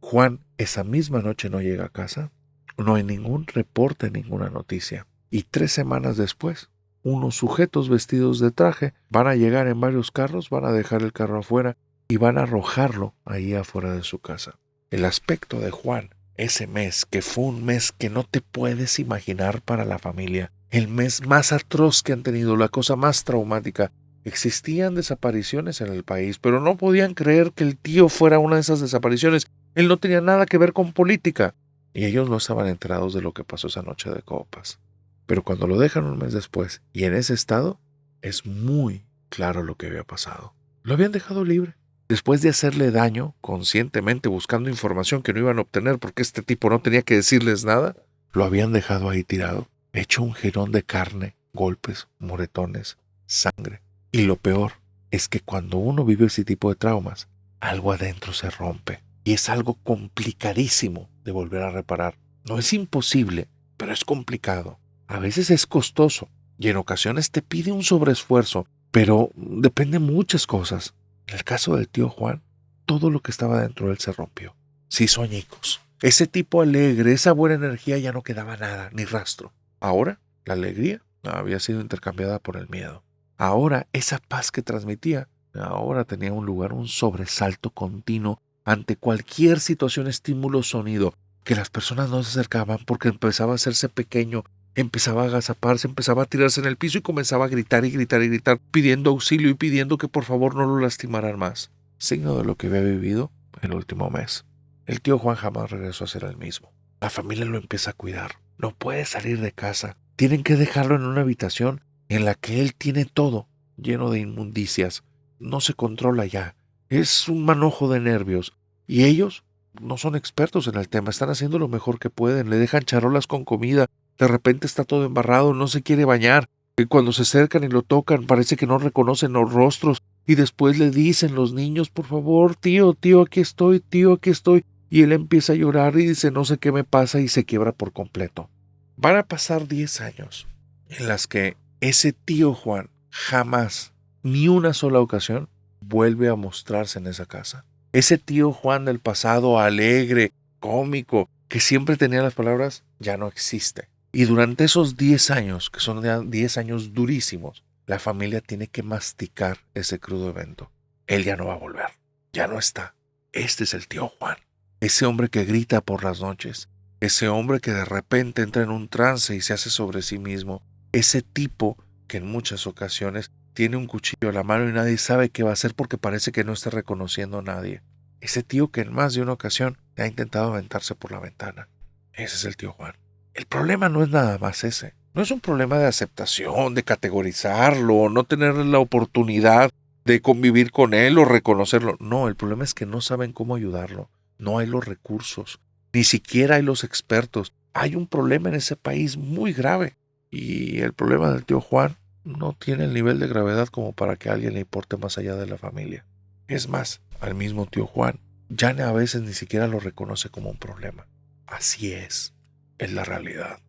Juan esa misma noche no llega a casa, no hay ningún reporte, ninguna noticia. Y 3 semanas después, unos sujetos vestidos de traje van a llegar en varios carros, van a dejar el carro afuera y van a arrojarlo ahí afuera de su casa. El aspecto de Juan, ese mes, que fue un mes que no te puedes imaginar para la familia, el mes más atroz que han tenido, la cosa más traumática. Existían desapariciones en el país, pero no podían creer que el tío fuera una de esas desapariciones. Él no tenía nada que ver con política. Y ellos no estaban enterados de lo que pasó esa noche de copas. Pero cuando lo dejan un mes después y en ese estado, es muy claro lo que había pasado. Lo habían dejado libre. Después de hacerle daño, conscientemente buscando información que no iban a obtener porque este tipo no tenía que decirles nada, lo habían dejado ahí tirado, hecho un jirón de carne, golpes, moretones, sangre. Y lo peor es que cuando uno vive ese tipo de traumas, algo adentro se rompe. Y es algo complicadísimo de volver a reparar. No es imposible, pero es complicado. A veces es costoso y en ocasiones te pide un sobreesfuerzo, pero depende de muchas cosas. En el caso del tío Juan, todo lo que estaba dentro de él se rompió. Se hizo añicos. Ese tipo alegre, esa buena energía ya no quedaba nada, ni rastro. Ahora, la alegría había sido intercambiada por el miedo. Ahora, esa paz que transmitía, ahora tenía un lugar, un sobresalto continuo ante cualquier situación, estímulo, sonido, que las personas no se acercaban porque empezaba a hacerse pequeño, empezaba a agazaparse, empezaba a tirarse en el piso y comenzaba a gritar y gritar y gritar, pidiendo auxilio y pidiendo que por favor no lo lastimaran más. Signo de lo que había vivido el último mes. El tío Juan jamás regresó a ser el mismo. La familia lo empieza a cuidar. No puede salir de casa. Tienen que dejarlo en una habitación en la que él tiene todo lleno de inmundicias. No se controla ya. Es un manojo de nervios. Y ellos no son expertos en el tema. Están haciendo lo mejor que pueden. Le dejan charolas con comida. De repente está todo embarrado. No se quiere bañar. Y cuando se acercan y lo tocan, parece que no reconocen los rostros. Y después le dicen los niños, por favor, tío, aquí estoy, tío, aquí estoy. Y él empieza a llorar y dice, no sé qué me pasa, y se quiebra por completo. Van a pasar 10 años en las que ese tío Juan jamás, ni una sola ocasión, vuelve a mostrarse en esa casa. Ese tío Juan del pasado, alegre, cómico, que siempre tenía las palabras, ya no existe. Y durante esos 10 años, que son 10 años durísimos, la familia tiene que masticar ese crudo evento. Él ya no va a volver, ya no está. Este es el tío Juan, ese hombre que grita por las noches, ese hombre que de repente entra en un trance y se hace sobre sí mismo, ese tipo que en muchas ocasiones tiene un cuchillo a la mano y nadie sabe qué va a hacer porque parece que no está reconociendo a nadie. Ese tío que en más de una ocasión ha intentado aventarse por la ventana. Ese es el tío Juan. El problema no es nada más ese. No es un problema de aceptación, de categorizarlo, no tener la oportunidad de convivir con él o reconocerlo. No, el problema es que no saben cómo ayudarlo. No hay los recursos. Ni siquiera hay los expertos. Hay un problema en ese país muy grave. Y el problema del tío Juan no tiene el nivel de gravedad como para que a alguien le importe más allá de la familia. Es más, al mismo tío Juan ya a veces ni siquiera lo reconoce como un problema. Así es la realidad.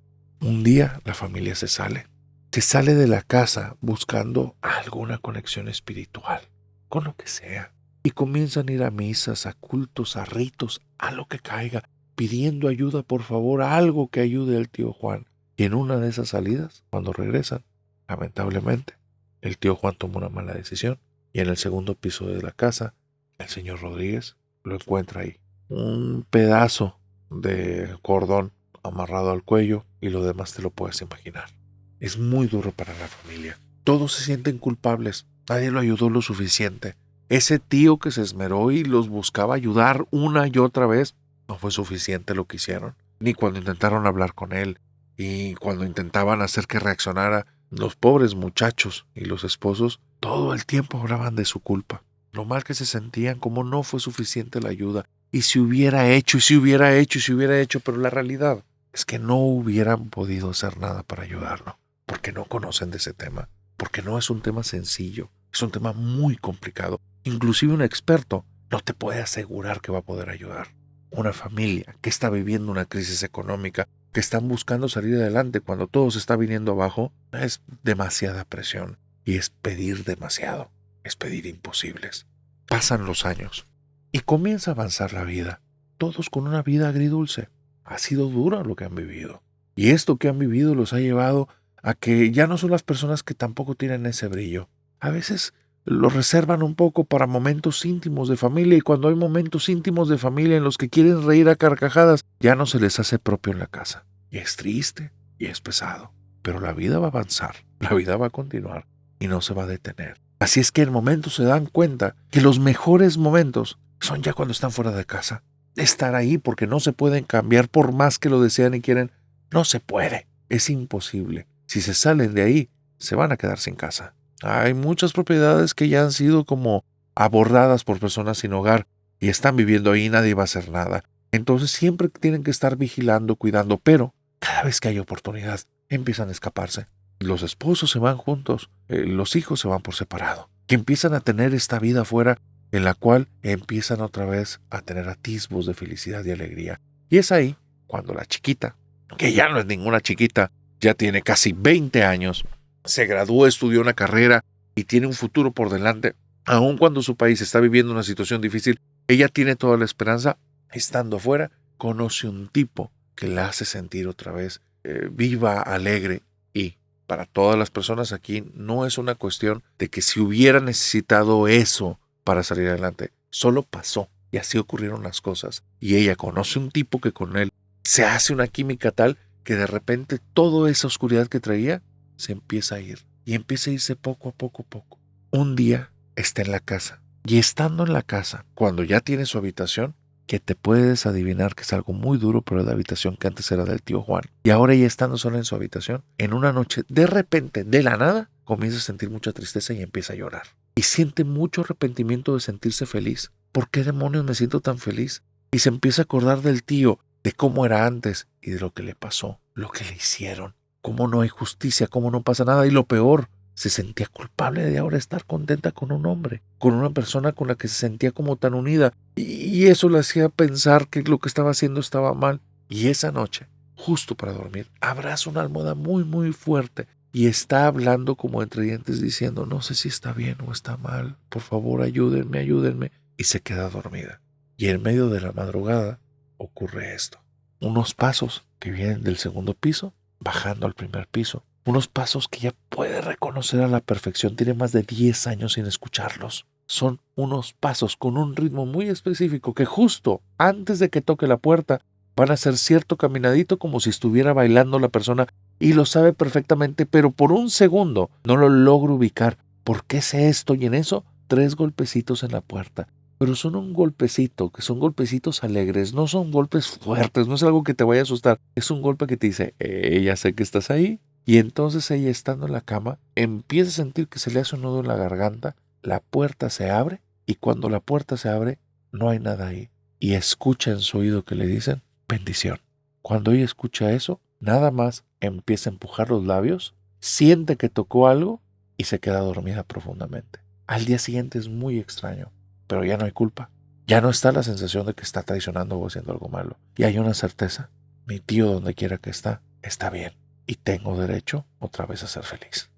Un día la familia se sale de la casa buscando alguna conexión espiritual, con lo que sea, y comienzan a ir a misas, a cultos, a ritos, a lo que caiga, pidiendo ayuda, por favor, algo que ayude al tío Juan. Y en una de esas salidas, cuando regresan, lamentablemente, el tío Juan toma una mala decisión y en el segundo piso de la casa, el señor Rodríguez lo encuentra ahí. Un pedazo de cordón amarrado al cuello y lo demás te lo puedes imaginar. Es muy duro para la familia. Todos se sienten culpables. Nadie lo ayudó lo suficiente. Ese tío que se esmeró y los buscaba ayudar una y otra vez, no fue suficiente lo que hicieron. Ni cuando intentaron hablar con él y cuando intentaban hacer que reaccionara, los pobres muchachos y los esposos todo el tiempo hablaban de su culpa. Lo mal que se sentían, como no fue suficiente la ayuda. Y si hubiera hecho, y si hubiera hecho, y si hubiera hecho, pero la realidad es que no hubieran podido hacer nada para ayudarlo, porque no conocen de ese tema, porque no es un tema sencillo, es un tema muy complicado. Inclusive un experto no te puede asegurar que va a poder ayudar. Una familia que está viviendo una crisis económica, que están buscando salir adelante cuando todo se está viniendo abajo, es demasiada presión y es pedir demasiado, es pedir imposibles. Pasan los años y comienza a avanzar la vida, todos con una vida agridulce. Ha sido duro lo que han vivido. Y esto que han vivido los ha llevado a que ya no son las personas que tampoco tienen ese brillo. A veces lo reservan un poco para momentos íntimos de familia y cuando hay momentos íntimos de familia en los que quieren reír a carcajadas, ya no se les hace propio en la casa. Y es triste y es pesado. Pero la vida va a avanzar, la vida va a continuar y no se va a detener. Así es que en momentos se dan cuenta que los mejores momentos son ya cuando están fuera de casa. Estar ahí porque no se pueden cambiar por más que lo desean y quieren. No se puede, es imposible. Si se salen de ahí, se van a quedar sin casa. Hay muchas propiedades que ya han sido como abordadas por personas sin hogar y están viviendo ahí y nadie va a hacer nada. Entonces siempre tienen que estar vigilando, cuidando, pero cada vez que hay oportunidad empiezan a escaparse. Los esposos se van juntos, los hijos se van por separado, que empiezan a tener esta vida afuera en la cual empiezan otra vez a tener atisbos de felicidad y alegría. Y es ahí cuando la chiquita, que ya no es ninguna chiquita, ya tiene casi 20 años, se graduó, estudió una carrera y tiene un futuro por delante, aun cuando su país está viviendo una situación difícil, ella tiene toda la esperanza. Estando afuera, conoce un tipo que la hace sentir otra vez viva, alegre. Y para todas las personas aquí no es una cuestión de que si hubiera necesitado eso para salir adelante, solo pasó y así ocurrieron las cosas. Y ella conoce un tipo que con él se hace una química tal que de repente toda esa oscuridad que traía se empieza a ir y empieza a irse poco a poco. Un día está en la casa y estando en la casa, cuando ya tiene su habitación, que te puedes adivinar que es algo muy duro, pero es la habitación que antes era del tío Juan. Y ahora ella estando sola en su habitación, en una noche, de repente, de la nada, comienza a sentir mucha tristeza y empieza a llorar. Y siente mucho arrepentimiento de sentirse feliz. ¿Por qué demonios me siento tan feliz? Y se empieza a acordar del tío, de cómo era antes y de lo que le pasó, lo que le hicieron, cómo no hay justicia, cómo no pasa nada. Y lo peor, se sentía culpable de ahora estar contenta con un hombre, con una persona con la que se sentía como tan unida. Y eso le hacía pensar que lo que estaba haciendo estaba mal. Y esa noche, justo para dormir, abraza una almohada muy, muy fuerte y está hablando como entre dientes diciendo, no sé si está bien o está mal, por favor ayúdenme, ayúdenme, y se queda dormida. Y en medio de la madrugada ocurre esto. Unos pasos que vienen del segundo piso, bajando al primer piso. Unos pasos que ya puede reconocer a la perfección. Tiene más de 10 años sin escucharlos. Son unos pasos con un ritmo muy específico que justo antes de que toque la puerta van a hacer cierto caminadito como si estuviera bailando la persona y lo sabe perfectamente, pero por un segundo no lo logro ubicar. ¿Por qué sé esto? Y en eso, 3 golpecitos en la puerta. Pero son un golpecito, que son golpecitos alegres, no son golpes fuertes, no es algo que te vaya a asustar. Es un golpe que te dice, ya sé que estás ahí. Y entonces ella, estando en la cama, empieza a sentir que se le hace un nudo en la garganta, la puerta se abre y cuando la puerta se abre, no hay nada ahí. Y escucha en su oído que le dicen, bendición. Cuando ella escucha eso, nada más empieza a empujar los labios, siente que tocó algo y se queda dormida profundamente. Al día siguiente es muy extraño, pero ya no hay culpa. Ya no está la sensación de que está traicionando o haciendo algo malo. Y hay una certeza, mi tío donde quiera que está bien. Y tengo derecho otra vez a ser feliz.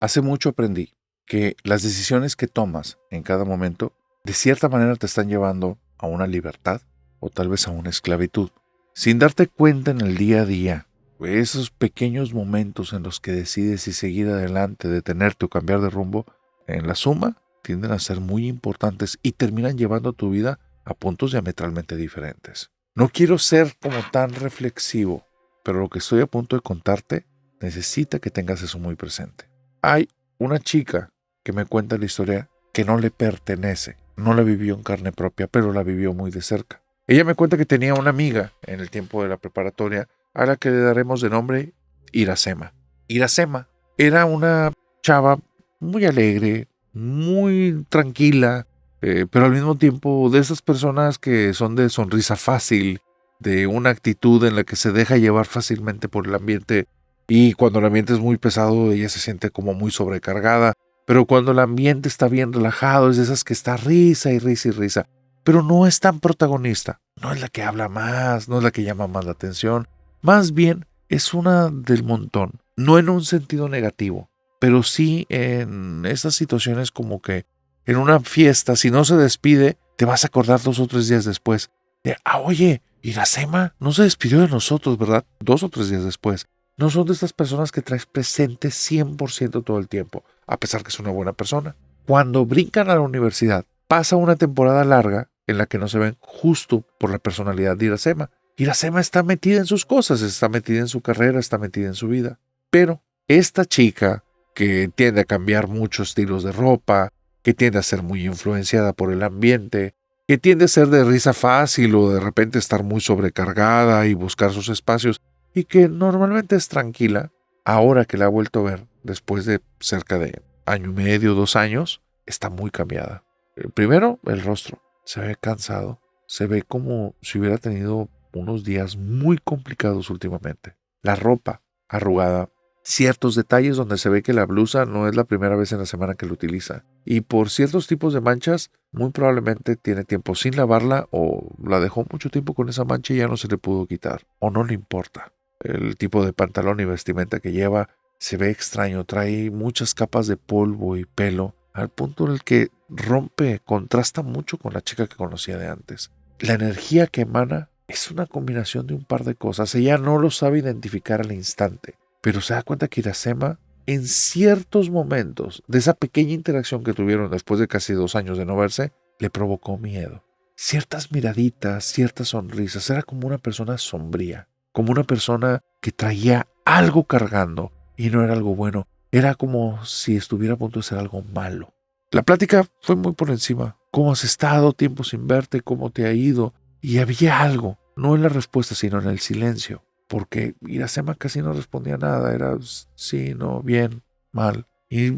Hace mucho aprendí que las decisiones que tomas en cada momento, de cierta manera te están llevando a una libertad o tal vez a una esclavitud. Sin darte cuenta en el día a día, esos pequeños momentos en los que decides si seguir adelante, detenerte o cambiar de rumbo, en la suma tienden a ser muy importantes y terminan llevando tu vida a puntos diametralmente diferentes. No quiero ser como tan reflexivo, pero lo que estoy a punto de contarte necesita que tengas eso muy presente. Hay una chica que me cuenta la historia que no le pertenece, no la vivió en carne propia, pero la vivió muy de cerca. Ella me cuenta que tenía una amiga en el tiempo de la preparatoria a la que le daremos de nombre Iracema. Iracema era una chava muy alegre, muy tranquila, pero al mismo tiempo de esas personas que son de sonrisa fácil, de una actitud en la que se deja llevar fácilmente por el ambiente y cuando el ambiente es muy pesado ella se siente como muy sobrecargada, pero cuando el ambiente está bien relajado es de esas que está risa y risa y risa, pero no es tan protagonista, no es la que habla más, no es la que llama más la atención, más bien es una del montón, no en un sentido negativo, pero sí en esas situaciones como que en una fiesta, si no se despide, te vas a acordar 2 o 3 días después de, oye, Iracema no se despidió de nosotros, ¿verdad? 2 o 3 días después. No son de estas personas que traes presente 100% todo el tiempo, a pesar que es una buena persona. Cuando brincan a la universidad, pasa una temporada larga en la que no se ven justo por la personalidad de Iracema. Iracema está metida en sus cosas, está metida en su carrera, está metida en su vida. Pero esta chica, que tiende a cambiar muchos estilos de ropa, que tiende a ser muy influenciada por el ambiente, que tiende a ser de risa fácil o de repente estar muy sobrecargada y buscar sus espacios, y que normalmente es tranquila, ahora que la ha vuelto a ver, después de cerca de 1.5 años, 2 años, está muy cambiada. Primero, el rostro. Se ve cansado. Se ve como si hubiera tenido unos días muy complicados últimamente. La ropa arrugada. Ciertos detalles donde se ve que la blusa no es la primera vez en la semana que la utiliza. Y por ciertos tipos de manchas, muy probablemente tiene tiempo sin lavarla o la dejó mucho tiempo con esa mancha y ya no se le pudo quitar. O no le importa. El tipo de pantalón y vestimenta que lleva se ve extraño. Trae muchas capas de polvo y pelo al punto en el que rompe, contrasta mucho con la chica que conocía de antes. La energía que emana es una combinación de un par de cosas. Ella no lo sabe identificar al instante, pero se da cuenta que Iracema, en ciertos momentos de esa pequeña interacción que tuvieron después de casi 2 años de no verse, le provocó miedo. Ciertas miraditas, ciertas sonrisas, era como una persona sombría, como una persona que traía algo cargando y no era algo bueno, era como si estuviera a punto de ser algo malo. La plática fue muy por encima. ¿Cómo has estado? Tiempo sin verte, ¿cómo te ha ido? Y había algo, no en la respuesta, sino en el silencio. Porque Iracema casi no respondía nada, era sí, no, bien, mal. Y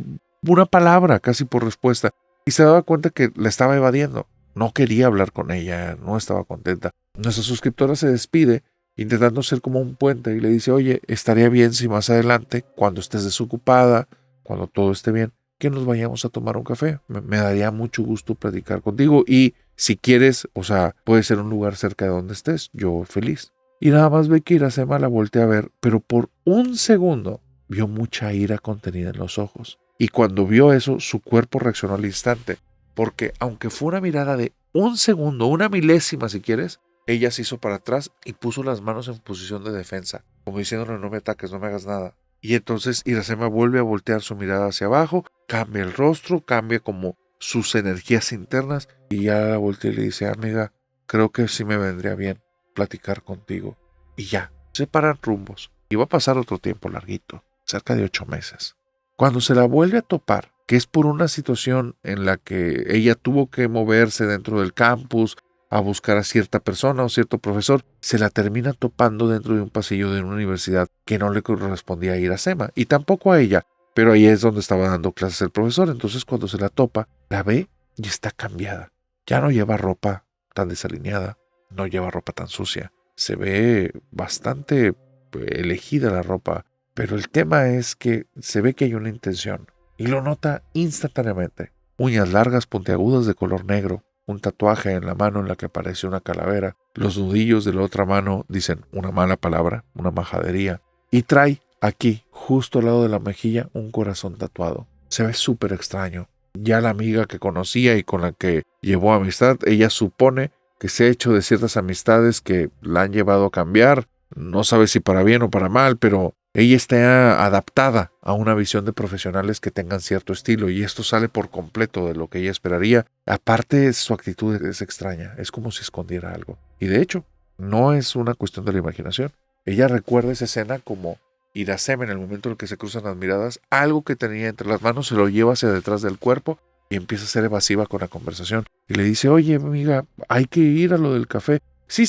una palabra casi por respuesta. Y se daba cuenta que la estaba evadiendo. No quería hablar con ella, no estaba contenta. Nuestra suscriptora se despide intentando ser como un puente y le dice, oye, estaría bien si más adelante, cuando estés desocupada, cuando todo esté bien, que nos vayamos a tomar un café. Me daría mucho gusto platicar contigo y si quieres, o sea, puede ser un lugar cerca de donde estés, yo feliz. Y nada más ve que Iracema la volteé a ver, pero por un segundo vio mucha ira contenida en los ojos. Y cuando vio eso, su cuerpo reaccionó al instante, porque aunque fue una mirada de un segundo, una milésima si quieres, ella se hizo para atrás y puso las manos en posición de defensa, como diciéndole no me ataques, no me hagas nada. Y entonces Iracema vuelve a voltear su mirada hacia abajo, cambia el rostro, cambia como sus energías internas y ya la voltea y le dice, amiga, creo que sí me vendría bien platicar contigo. Y ya, separan rumbos. Y va a pasar otro tiempo larguito, cerca de 8 meses. Cuando se la vuelve a topar, que es por una situación en la que ella tuvo que moverse dentro del campus a buscar a cierta persona o cierto profesor, se la termina topando dentro de un pasillo de una universidad que no le correspondía a Iracema, y tampoco a ella, pero ahí es donde estaba dando clases el profesor. Entonces cuando se la topa, la ve y está cambiada. Ya no lleva ropa tan desalineada, no lleva ropa tan sucia. Se ve bastante elegida la ropa, pero el tema es que se ve que hay una intención y lo nota instantáneamente. Uñas largas puntiagudas de color negro, un tatuaje en la mano en la que parece una calavera, los nudillos de la otra mano dicen una mala palabra, una majadería, y trae aquí, justo al lado de la mejilla, un corazón tatuado. Se ve súper extraño. Ya la amiga que conocía y con la que llevó amistad, ella supone que se ha hecho de ciertas amistades que la han llevado a cambiar, no sabe si para bien o para mal, pero ella está adaptada a una visión de profesionales que tengan cierto estilo y esto sale por completo de lo que ella esperaría. Aparte, su actitud es extraña, es como si escondiera algo. Y de hecho, no es una cuestión de la imaginación. Ella recuerda esa escena como Iracema en el momento en el que se cruzan las miradas, algo que tenía entre las manos se lo lleva hacia detrás del cuerpo y empieza a ser evasiva con la conversación. Y le dice, oye amiga, hay que ir a lo del café. Sí,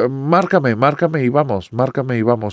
márcame y vamos.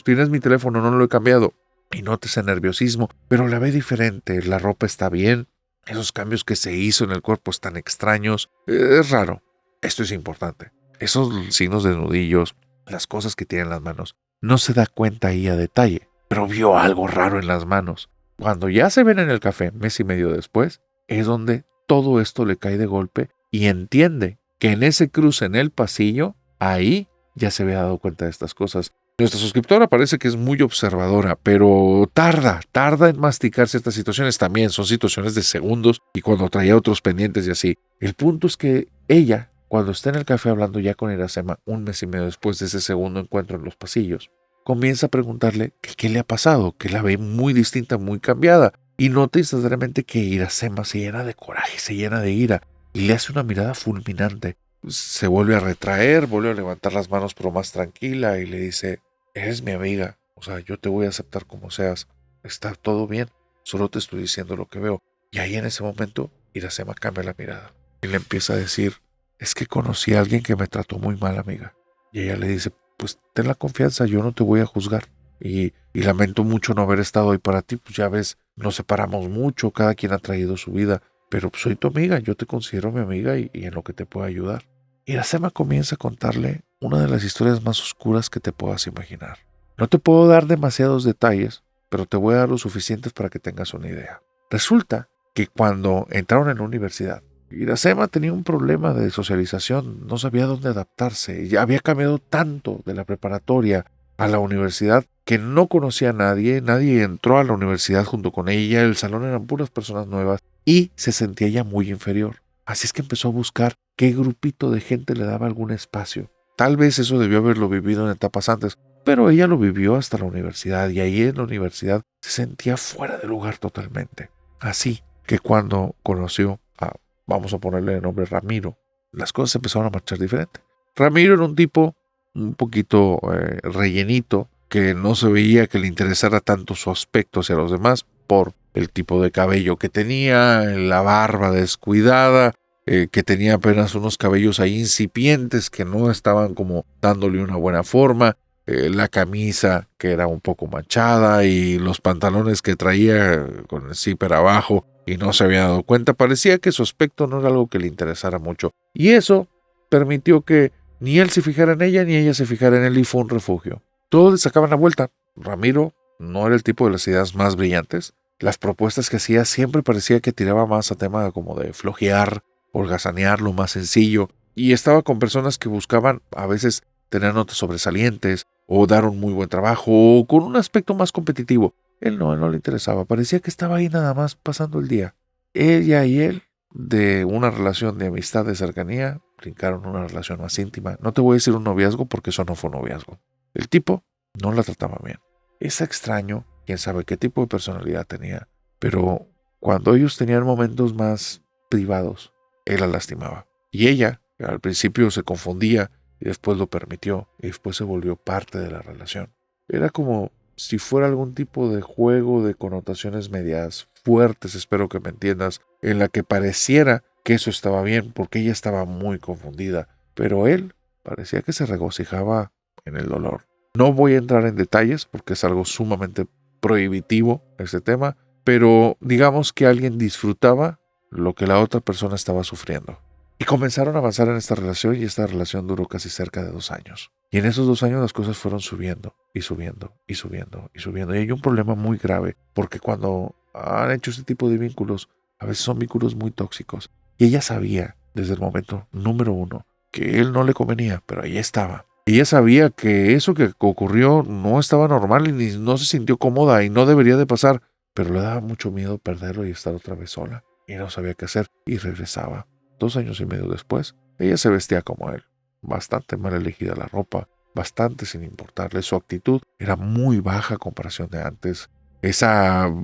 Tienes mi teléfono, no lo he cambiado. Y nota ese nerviosismo, pero la ve diferente, la ropa está bien, esos cambios que se hizo en el cuerpo están extraños. Es raro, esto es importante. Esos signos de nudillos, las cosas que tiene en las manos, no se da cuenta ahí a detalle, pero vio algo raro en las manos. Cuando ya se ven en el café, mes y medio después, es donde todo esto le cae de golpe y entiende que en ese cruce en el pasillo, ahí ya se había dado cuenta de estas cosas. Nuestra suscriptora parece que es muy observadora, pero tarda en masticar ciertas situaciones. También son situaciones de segundos y cuando traía otros pendientes y así. El punto es que ella, cuando está en el café hablando ya con Iracema, un mes y medio después de ese segundo encuentro en los pasillos, comienza a preguntarle que qué le ha pasado, que la ve muy distinta, muy cambiada. Y nota instantáneamente que Iracema se llena de coraje, se llena de ira. Y le hace una mirada fulminante. Se vuelve a retraer, vuelve a levantar las manos pero más tranquila y le dice, eres mi amiga, o sea, yo te voy a aceptar como seas, está todo bien, solo te estoy diciendo lo que veo. Y ahí en ese momento Iracema cambia la mirada y le empieza a decir, es que conocí a alguien que me trató muy mal, amiga. Y ella le dice, pues ten la confianza, yo no te voy a juzgar. Y lamento mucho no haber estado ahí para ti, pues ya ves, nos separamos mucho, cada quien ha traído su vida. Pero soy tu amiga, yo te considero mi amiga y en lo que te puedo ayudar. Iracema comienza a contarle una de las historias más oscuras que te puedas imaginar. No te puedo dar demasiados detalles, pero te voy a dar lo suficientes para que tengas una idea. Resulta que cuando entraron en la universidad, Iracema tenía un problema de socialización, no sabía dónde adaptarse. Ya había cambiado tanto de la preparatoria a la universidad que no conocía a nadie, nadie entró a la universidad junto con ella, el salón eran puras personas nuevas y se sentía ya muy inferior. Así es que empezó a buscar qué grupito de gente le daba algún espacio. Tal vez eso debió haberlo vivido en etapas antes, pero ella lo vivió hasta la universidad y ahí en la universidad se sentía fuera de lugar totalmente. Así que cuando conoció a, vamos a ponerle el nombre Ramiro, las cosas empezaron a marchar diferente. Ramiro era un tipo un poquito rellenito, que no se veía que le interesara tanto su aspecto hacia los demás por el tipo de cabello que tenía, la barba descuidada, que tenía apenas unos cabellos ahí incipientes que no estaban como dándole una buena forma, la camisa que era un poco manchada y los pantalones que traía con el zipper abajo y no se había dado cuenta. Parecía que su aspecto no era algo que le interesara mucho y eso permitió que ni él se fijara en ella ni ella se fijara en él y fue un refugio. Todos le sacaban la vuelta. Ramiro no era el tipo de las ideas más brillantes, Las propuestas que hacía siempre parecía que tiraba más a tema como de flojear, holgazanear, lo más sencillo. Y estaba con personas que buscaban a veces tener notas sobresalientes o dar un muy buen trabajo o con un aspecto más competitivo. Él no le interesaba. Parecía que estaba ahí nada más pasando el día. Ella y él, de una relación de amistad, de cercanía, brincaron una relación más íntima. No te voy a decir un noviazgo porque eso no fue un noviazgo. El tipo no la trataba bien. Es extraño, quién sabe qué tipo de personalidad tenía, pero cuando ellos tenían momentos más privados, él la lastimaba. Y ella, al principio se confundía y después lo permitió y después se volvió parte de la relación. Era como si fuera algún tipo de juego de connotaciones medias fuertes, espero que me entiendas, en la que pareciera que eso estaba bien porque ella estaba muy confundida, pero él parecía que se regocijaba en el dolor. No voy a entrar en detalles porque es algo sumamente prohibitivo este tema, pero digamos que alguien disfrutaba lo que la otra persona estaba sufriendo. Y comenzaron a avanzar en esta relación y esta relación duró casi cerca de 2 años. Y en esos 2 años las cosas fueron subiendo y subiendo y subiendo y subiendo. Y hay un problema muy grave porque cuando han hecho este tipo de vínculos, a veces son vínculos muy tóxicos. Y ella sabía desde el momento número 1 que él no le convenía, pero ahí estaba. Ella sabía que eso que ocurrió no estaba normal y ni no se sintió cómoda y no debería de pasar, pero le daba mucho miedo perderlo y estar otra vez sola. Y no sabía qué hacer y regresaba. 2 años y medio después, ella se vestía como él, bastante mal elegida la ropa, bastante sin importarle. Su actitud era muy baja a comparación de antes. Esa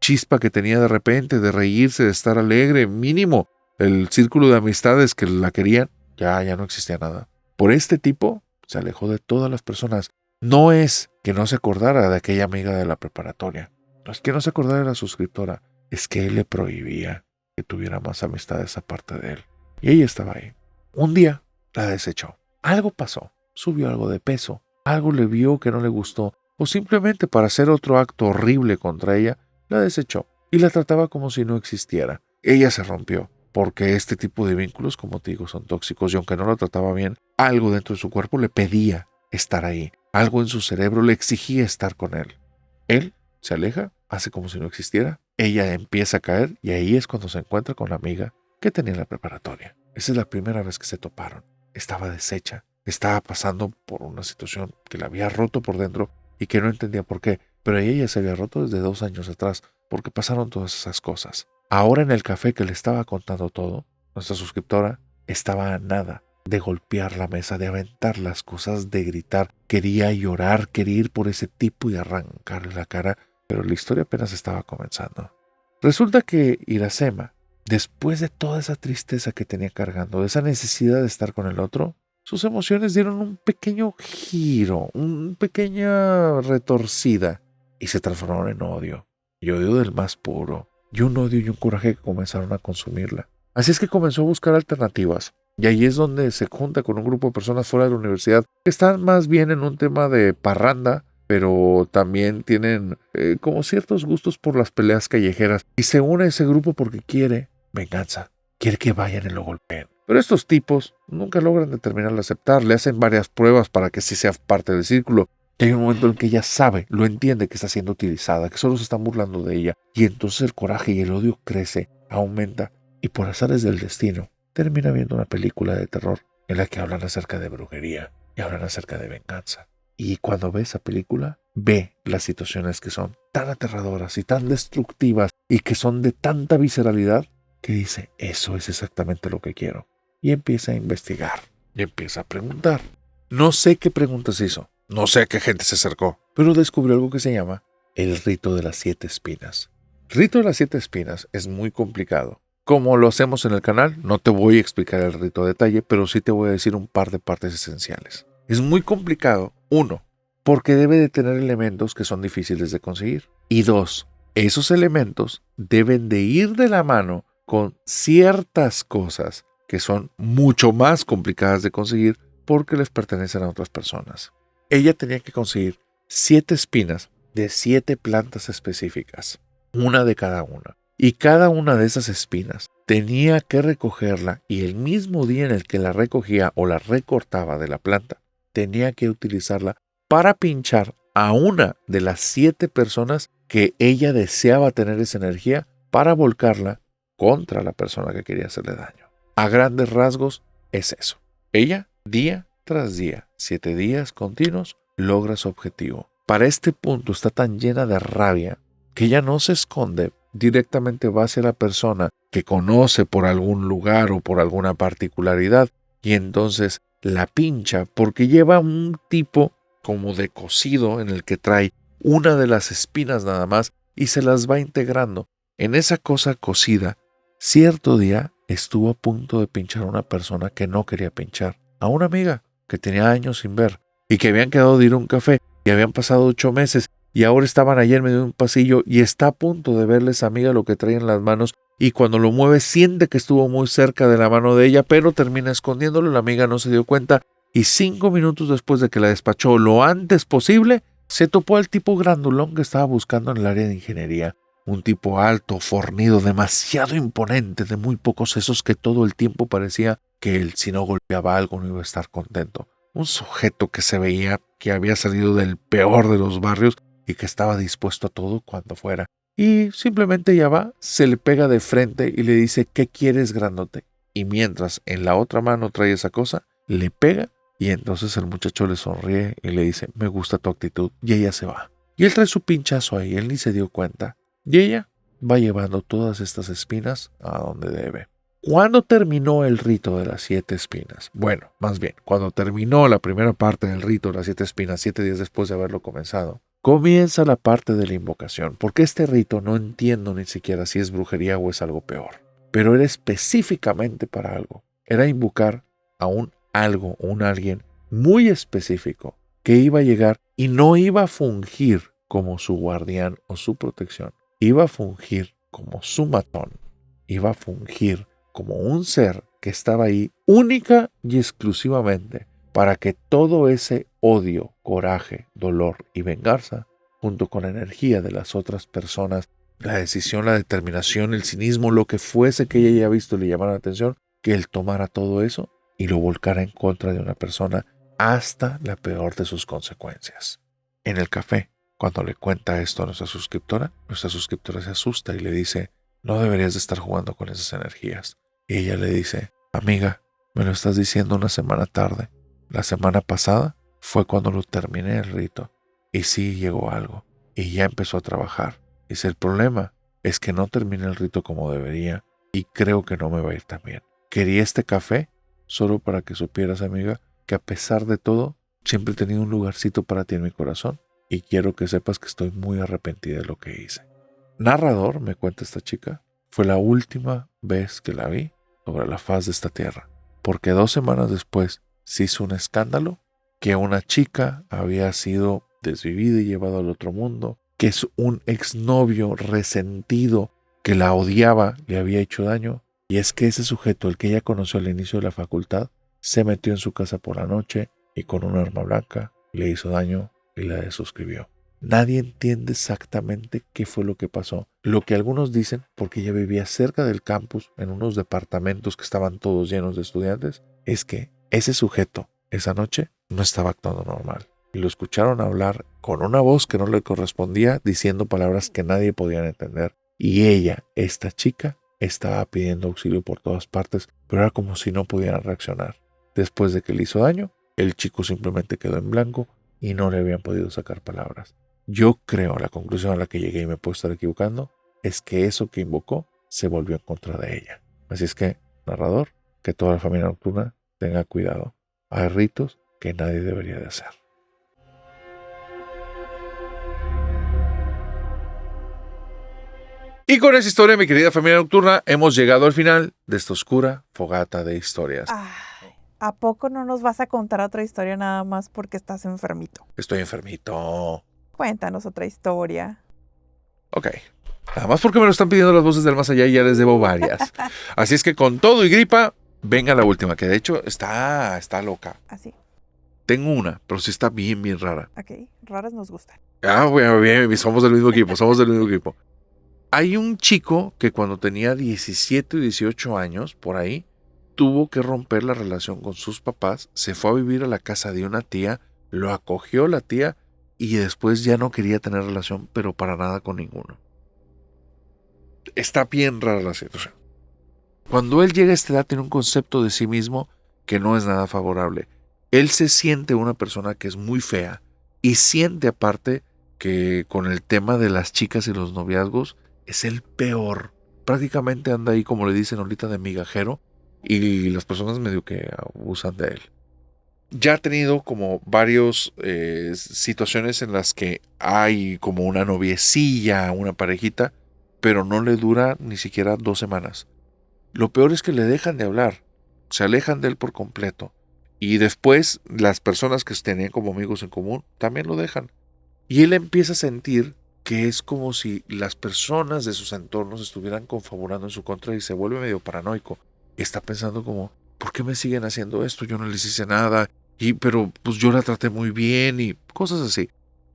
chispa que tenía de repente de reírse, de estar alegre, mínimo. El círculo de amistades que la querían, ya no existía nada. Por este tipo, se alejó de todas las personas. No es que no se acordara de aquella amiga de la preparatoria. No es que no se acordara de la suscriptora. Es que él le prohibía que tuviera más amistades aparte de él. Y ella estaba ahí. Un día la desechó. Algo pasó. Subió algo de peso. Algo le vio que no le gustó. O simplemente para hacer otro acto horrible contra ella, la desechó. Y la trataba como si no existiera. Ella se rompió. Porque este tipo de vínculos, como te digo, son tóxicos. Y aunque no la trataba bien, algo dentro de su cuerpo le pedía estar ahí. Algo en su cerebro le exigía estar con él. Él se aleja, hace como si no existiera. Ella empieza a caer y ahí es cuando se encuentra con la amiga que tenía en la preparatoria. Esa es la primera vez que se toparon. Estaba deshecha. Estaba pasando por una situación que la había roto por dentro y que no entendía por qué. Pero ella se había roto desde 2 años atrás porque pasaron todas esas cosas. Ahora en el café que le estaba contando todo, nuestra suscriptora estaba a nada de golpear la mesa, de aventar las cosas, de gritar. Quería llorar, quería ir por ese tipo y arrancarle la cara, pero la historia apenas estaba comenzando. Resulta que Iracema, después de toda esa tristeza que tenía cargando, de esa necesidad de estar con el otro, sus emociones dieron un pequeño giro, una pequeña retorcida y se transformaron en odio. Y odio del más puro. Y un odio y un coraje que comenzaron a consumirla. Así es que comenzó a buscar alternativas. Y ahí es donde se junta con un grupo de personas fuera de la universidad que están más bien en un tema de parranda, pero también tienen como ciertos gustos por las peleas callejeras. Y se une a ese grupo porque quiere venganza. Quiere que vayan y lo golpeen. Pero estos tipos nunca logran determinar de aceptar. Le hacen varias pruebas para que sí sea parte del círculo. Y hay un momento en que ella sabe, lo entiende que está siendo utilizada, que solo se están burlando de ella. Y entonces el coraje y el odio crece, aumenta. Y por azares del destino, termina viendo una película de terror en la que hablan acerca de brujería y hablan acerca de venganza. Y cuando ve esa película, ve las situaciones que son tan aterradoras y tan destructivas y que son de tanta visceralidad que dice, eso es exactamente lo que quiero. Y empieza a investigar y empieza a preguntar. No sé qué preguntas hizo, no sé a qué gente se acercó, pero descubrió algo que se llama el rito de las 7 espinas. El rito de las 7 espinas es muy complicado. Como lo hacemos en el canal, no te voy a explicar el rito a detalle, pero sí te voy a decir un par de partes esenciales. Es muy complicado, 1, porque debe de tener elementos que son difíciles de conseguir. Y 2, esos elementos deben de ir de la mano con ciertas cosas que son mucho más complicadas de conseguir porque les pertenecen a otras personas. Ella tenía que conseguir 7 espinas de 7 plantas específicas, una de cada una. Y cada una de esas espinas tenía que recogerla y el mismo día en el que la recogía o la recortaba de la planta, tenía que utilizarla para pinchar a una de las 7 personas que ella deseaba tener esa energía para volcarla contra la persona que quería hacerle daño. A grandes rasgos es eso. Ella, día tras día, 7 días continuos, logra su objetivo. Para este punto está tan llena de rabia que ella no se esconde, directamente va hacia la persona que conoce por algún lugar o por alguna particularidad y entonces la pincha porque lleva un tipo como de cocido en el que trae una de las espinas nada más y se las va integrando. En esa cosa cocida, cierto día estuvo a punto de pinchar a una persona que no quería pinchar, a una amiga que tenía años sin ver y que habían quedado de ir a un café y habían pasado 8 meses y ahora estaban allí en medio de un pasillo y está a punto de verle esa amiga lo que trae en las manos y cuando lo mueve siente que estuvo muy cerca de la mano de ella, pero termina escondiéndolo, la amiga no se dio cuenta y 5 minutos después de que la despachó lo antes posible, se topó al tipo grandulón que estaba buscando en el área de ingeniería. Un tipo alto, fornido, demasiado imponente, de muy pocos sesos que todo el tiempo parecía que él, si no golpeaba algo, no iba a estar contento. Un sujeto que se veía que había salido del peor de los barrios y que estaba dispuesto a todo cuando fuera. Y simplemente ya va, se le pega de frente y le dice, ¿qué quieres, grandote? Y mientras en la otra mano trae esa cosa, le pega y entonces el muchacho le sonríe y le dice, me gusta tu actitud, y ella se va. Y él trae su pinchazo ahí, él ni se dio cuenta. Y ella va llevando todas estas espinas a donde debe. ¿Cuándo terminó el rito de las 7 espinas? Bueno, más bien, cuando terminó la primera parte del rito de las 7 espinas, 7 días después de haberlo comenzado, comienza la parte de la invocación, porque este rito no entiendo ni siquiera si es brujería o es algo peor, pero era específicamente para algo. Era invocar a un algo o un alguien muy específico que iba a llegar y no iba a fungir como su guardián o su protección, iba a fungir como su matón, iba a fungir como un ser que estaba ahí única y exclusivamente para que todo ese odio, coraje, dolor y venganza, junto con la energía de las otras personas, la decisión, la determinación, el cinismo, lo que fuese que ella haya visto y le llamara la atención, que él tomara todo eso y lo volcara en contra de una persona hasta la peor de sus consecuencias. En el café, cuando le cuenta esto a nuestra suscriptora se asusta y le dice, no deberías de estar jugando con esas energías. Y ella le dice, amiga, me lo estás diciendo una semana tarde. La semana pasada fue cuando lo terminé el rito. Y sí llegó algo. Y ya empezó a trabajar. Dice, el problema es que no terminé el rito como debería y creo que no me va a ir tan bien. Quería este café solo para que supieras, amiga, que a pesar de todo, siempre he tenido un lugarcito para ti en mi corazón y quiero que sepas que estoy muy arrepentida de lo que hice. Narrador, me cuenta esta chica, fue la última vez que la vi sobre la faz de esta tierra, porque 2 semanas después se hizo un escándalo que una chica había sido desvivida y llevada al otro mundo, que es un exnovio resentido que la odiaba, le había hecho daño, y es que ese sujeto, el que ella conoció al inicio de la facultad, se metió en su casa por la noche y con un arma blanca le hizo daño y la desuscribió. Nadie entiende exactamente qué fue lo que pasó. Lo que algunos dicen, porque ella vivía cerca del campus, en unos departamentos que estaban todos llenos de estudiantes, es que ese sujeto, esa noche, no estaba actuando normal. Y lo escucharon hablar con una voz que no le correspondía, diciendo palabras que nadie podía entender. Y ella, esta chica, estaba pidiendo auxilio por todas partes, pero era como si no pudieran reaccionar. Después de que le hizo daño, el chico simplemente quedó en blanco y no le habían podido sacar palabras. Yo creo, la conclusión a la que llegué y me puedo estar equivocando, es que eso que invocó se volvió en contra de ella. Así es que, narrador, que toda la familia nocturna tenga cuidado. Hay ritos que nadie debería de hacer. Y con esa historia, mi querida familia nocturna, hemos llegado al final de esta oscura fogata de historias. Ay, ¿a poco no nos vas a contar otra historia nada más porque estás enfermito? Estoy enfermito. Cuéntanos otra historia. Ok. Nada más porque me lo están pidiendo las voces del más allá y ya les debo varias. Así es que con todo y gripa, venga la última, que de hecho está loca. Así, Tengo una, pero sí está bien, bien rara. ok. Raras nos gustan. Ah, bueno, bien, somos del mismo equipo, Hay un chico que cuando tenía 17 o 18 años, por ahí, tuvo que romper la relación con sus papás, se fue a vivir a la casa de una tía, lo acogió la tía y después ya no quería tener relación, pero para nada con ninguno. Está bien rara la situación. Cuando él llega a esta edad tiene un concepto de sí mismo que no es nada favorable. Él se siente una persona que es muy fea y siente aparte que con el tema de las chicas y los noviazgos es el peor. Prácticamente anda ahí, como le dicen ahorita, de migajero y las personas medio que abusan de él. Ya ha tenido como varias situaciones en las que hay como una noviecilla, una parejita, pero no le dura ni siquiera 2 semanas. Lo peor es que le dejan de hablar, se alejan de él por completo. Y después las personas que tenían como amigos en común también lo dejan. Y él empieza a sentir que es como si las personas de sus entornos estuvieran confabulando en su contra y se vuelve medio paranoico. Y está pensando como, ¿por qué me siguen haciendo esto? Yo no les hice nada, pero pues yo la traté muy bien y cosas así.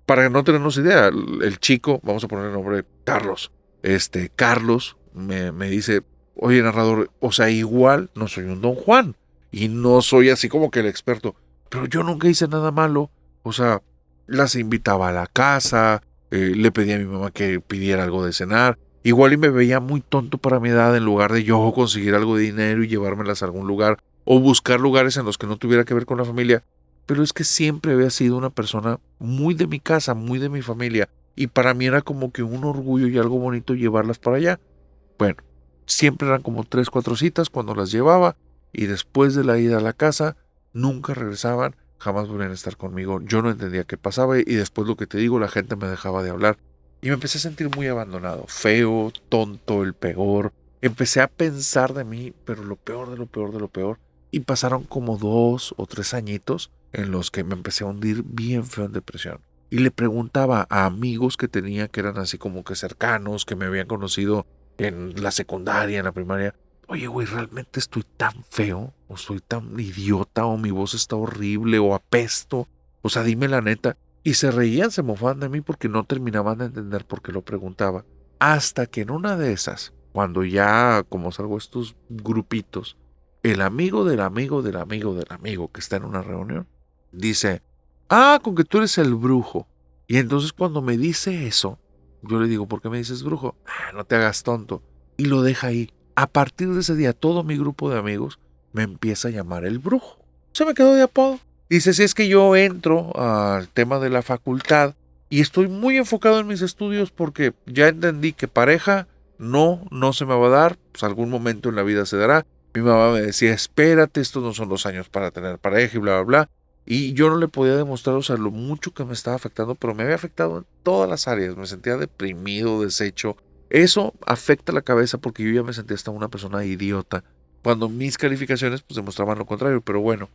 Para no tenernos idea, el chico, vamos a poner el nombre Carlos. Carlos me dice, oye narrador, o sea, igual no soy un Don Juan y no soy así como que el experto, pero yo nunca hice nada malo. O sea, las invitaba a la casa, le pedí a mi mamá que pidiera algo de cenar. Igual y me veía muy tonto para mi edad en lugar de yo conseguir algo de dinero y llevármelas a algún lugar o buscar lugares en los que no tuviera que ver con la familia. Pero es que siempre había sido una persona muy de mi casa, muy de mi familia. Y para mí era como que un orgullo y algo bonito llevarlas para allá. Bueno, siempre eran como 3, 4 citas cuando las llevaba. Y después de la ida a la casa, nunca regresaban, jamás volvían a estar conmigo. Yo no entendía qué pasaba y después lo que te digo, la gente me dejaba de hablar. Y me empecé a sentir muy abandonado, feo, tonto, el peor. Empecé a pensar de mí, pero lo peor de lo peor de lo peor. Y pasaron como 2 o 3 añitos en los que me empecé a hundir bien feo en depresión. Y le preguntaba a amigos que tenía que eran así como que cercanos, que me habían conocido en la secundaria, en la primaria. Oye, güey, ¿realmente estoy tan feo? ¿O soy tan idiota? ¿O mi voz está horrible? ¿O apesto? O sea, dime la neta. Y se reían, se mofaban de mí porque no terminaban de entender por qué lo preguntaba. Hasta que en una de esas, cuando ya, como salgo estos grupitos, el amigo del amigo del amigo del amigo que está en una reunión, dice, con que tú eres el brujo. Y entonces cuando me dice eso, yo le digo, ¿por qué me dices brujo? No te hagas tonto. Y lo deja ahí. A partir de ese día, todo mi grupo de amigos me empieza a llamar el brujo. Se me quedó de apodo. Dice, si es que yo entro al tema de la facultad y estoy muy enfocado en mis estudios porque ya entendí que pareja no se me va a dar, pues algún momento en la vida se dará. Mi mamá me decía, espérate, estos no son los años para tener pareja y bla, bla, bla. Y yo no le podía demostrar, o sea, lo mucho que me estaba afectando, pero me había afectado en todas las áreas. Me sentía deprimido, deshecho. Eso afecta la cabeza porque yo ya me sentía hasta una persona idiota. Cuando mis calificaciones pues demostraban lo contrario, pero bueno.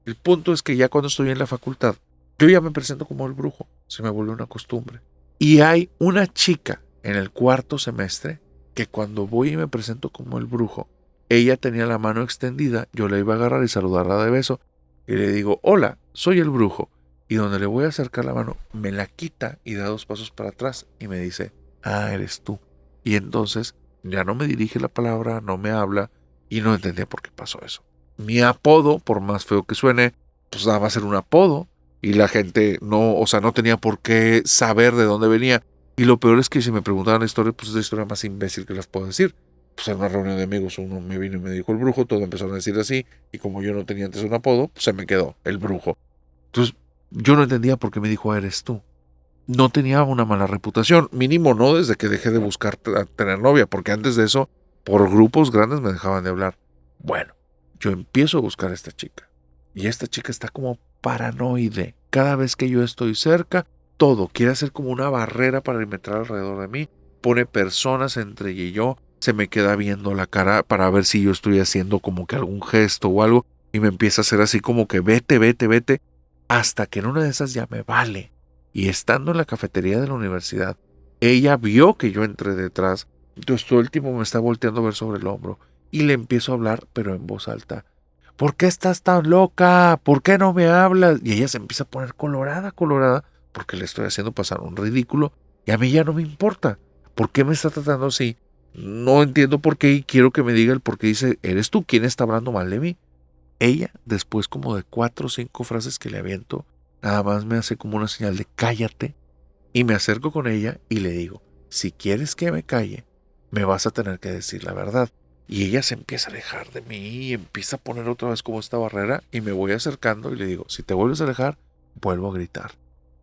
El punto es que ya cuando estoy en la facultad, yo ya me presento como el brujo. Se me volvió una costumbre. Y hay una chica en el 4º semestre que cuando voy y me presento como el brujo, ella tenía la mano extendida, yo la iba a agarrar y saludarla de beso. Y le digo, hola, soy el brujo. Y donde le voy a acercar la mano, me la quita y da 2 pasos para atrás y me dice, eres tú. Y entonces ya no me dirige la palabra, no me habla y no entendía por qué pasó eso. Mi apodo, por más feo que suene, pues nada más ser un apodo y la gente no tenía por qué saber de dónde venía. Y lo peor es que si me preguntaban la historia, pues es la historia más imbécil que les puedo decir. Pues en una reunión de amigos uno me vino y me dijo el brujo, todos empezaron a decir así y como yo no tenía antes un apodo, pues se me quedó el brujo. Entonces yo no entendía por qué me dijo eres tú. No tenía una mala reputación, mínimo no desde que dejé de buscar tener novia, porque antes de eso, por grupos grandes me dejaban de hablar. Bueno, yo empiezo a buscar a esta chica, y esta chica está como paranoide. Cada vez que yo estoy cerca, todo quiere hacer como una barrera para alimentar alrededor de mí, pone personas entre ella y yo, se me queda viendo la cara para ver si yo estoy haciendo como que algún gesto o algo, y me empieza a hacer así como que vete, vete, vete, hasta que en una de esas ya me vale. Y estando en la cafetería de la universidad, ella vio que yo entré detrás. Entonces todo el tiempo me está volteando a ver sobre el hombro. Y le empiezo a hablar, pero en voz alta. ¿Por qué estás tan loca? ¿Por qué no me hablas? Y ella se empieza a poner colorada, porque le estoy haciendo pasar un ridículo. Y a mí ya no me importa. ¿Por qué me está tratando así? No entiendo por qué y quiero que me diga el por qué. Dice, ¿eres tú quien está hablando mal de mí? Ella, después como de 4 o 5 frases que le aviento, nada más me hace como una señal de cállate y me acerco con ella y le digo, si quieres que me calle, me vas a tener que decir la verdad. Y ella se empieza a alejar de mí y empieza a poner otra vez como esta barrera y me voy acercando y le digo, si te vuelves a alejar, vuelvo a gritar.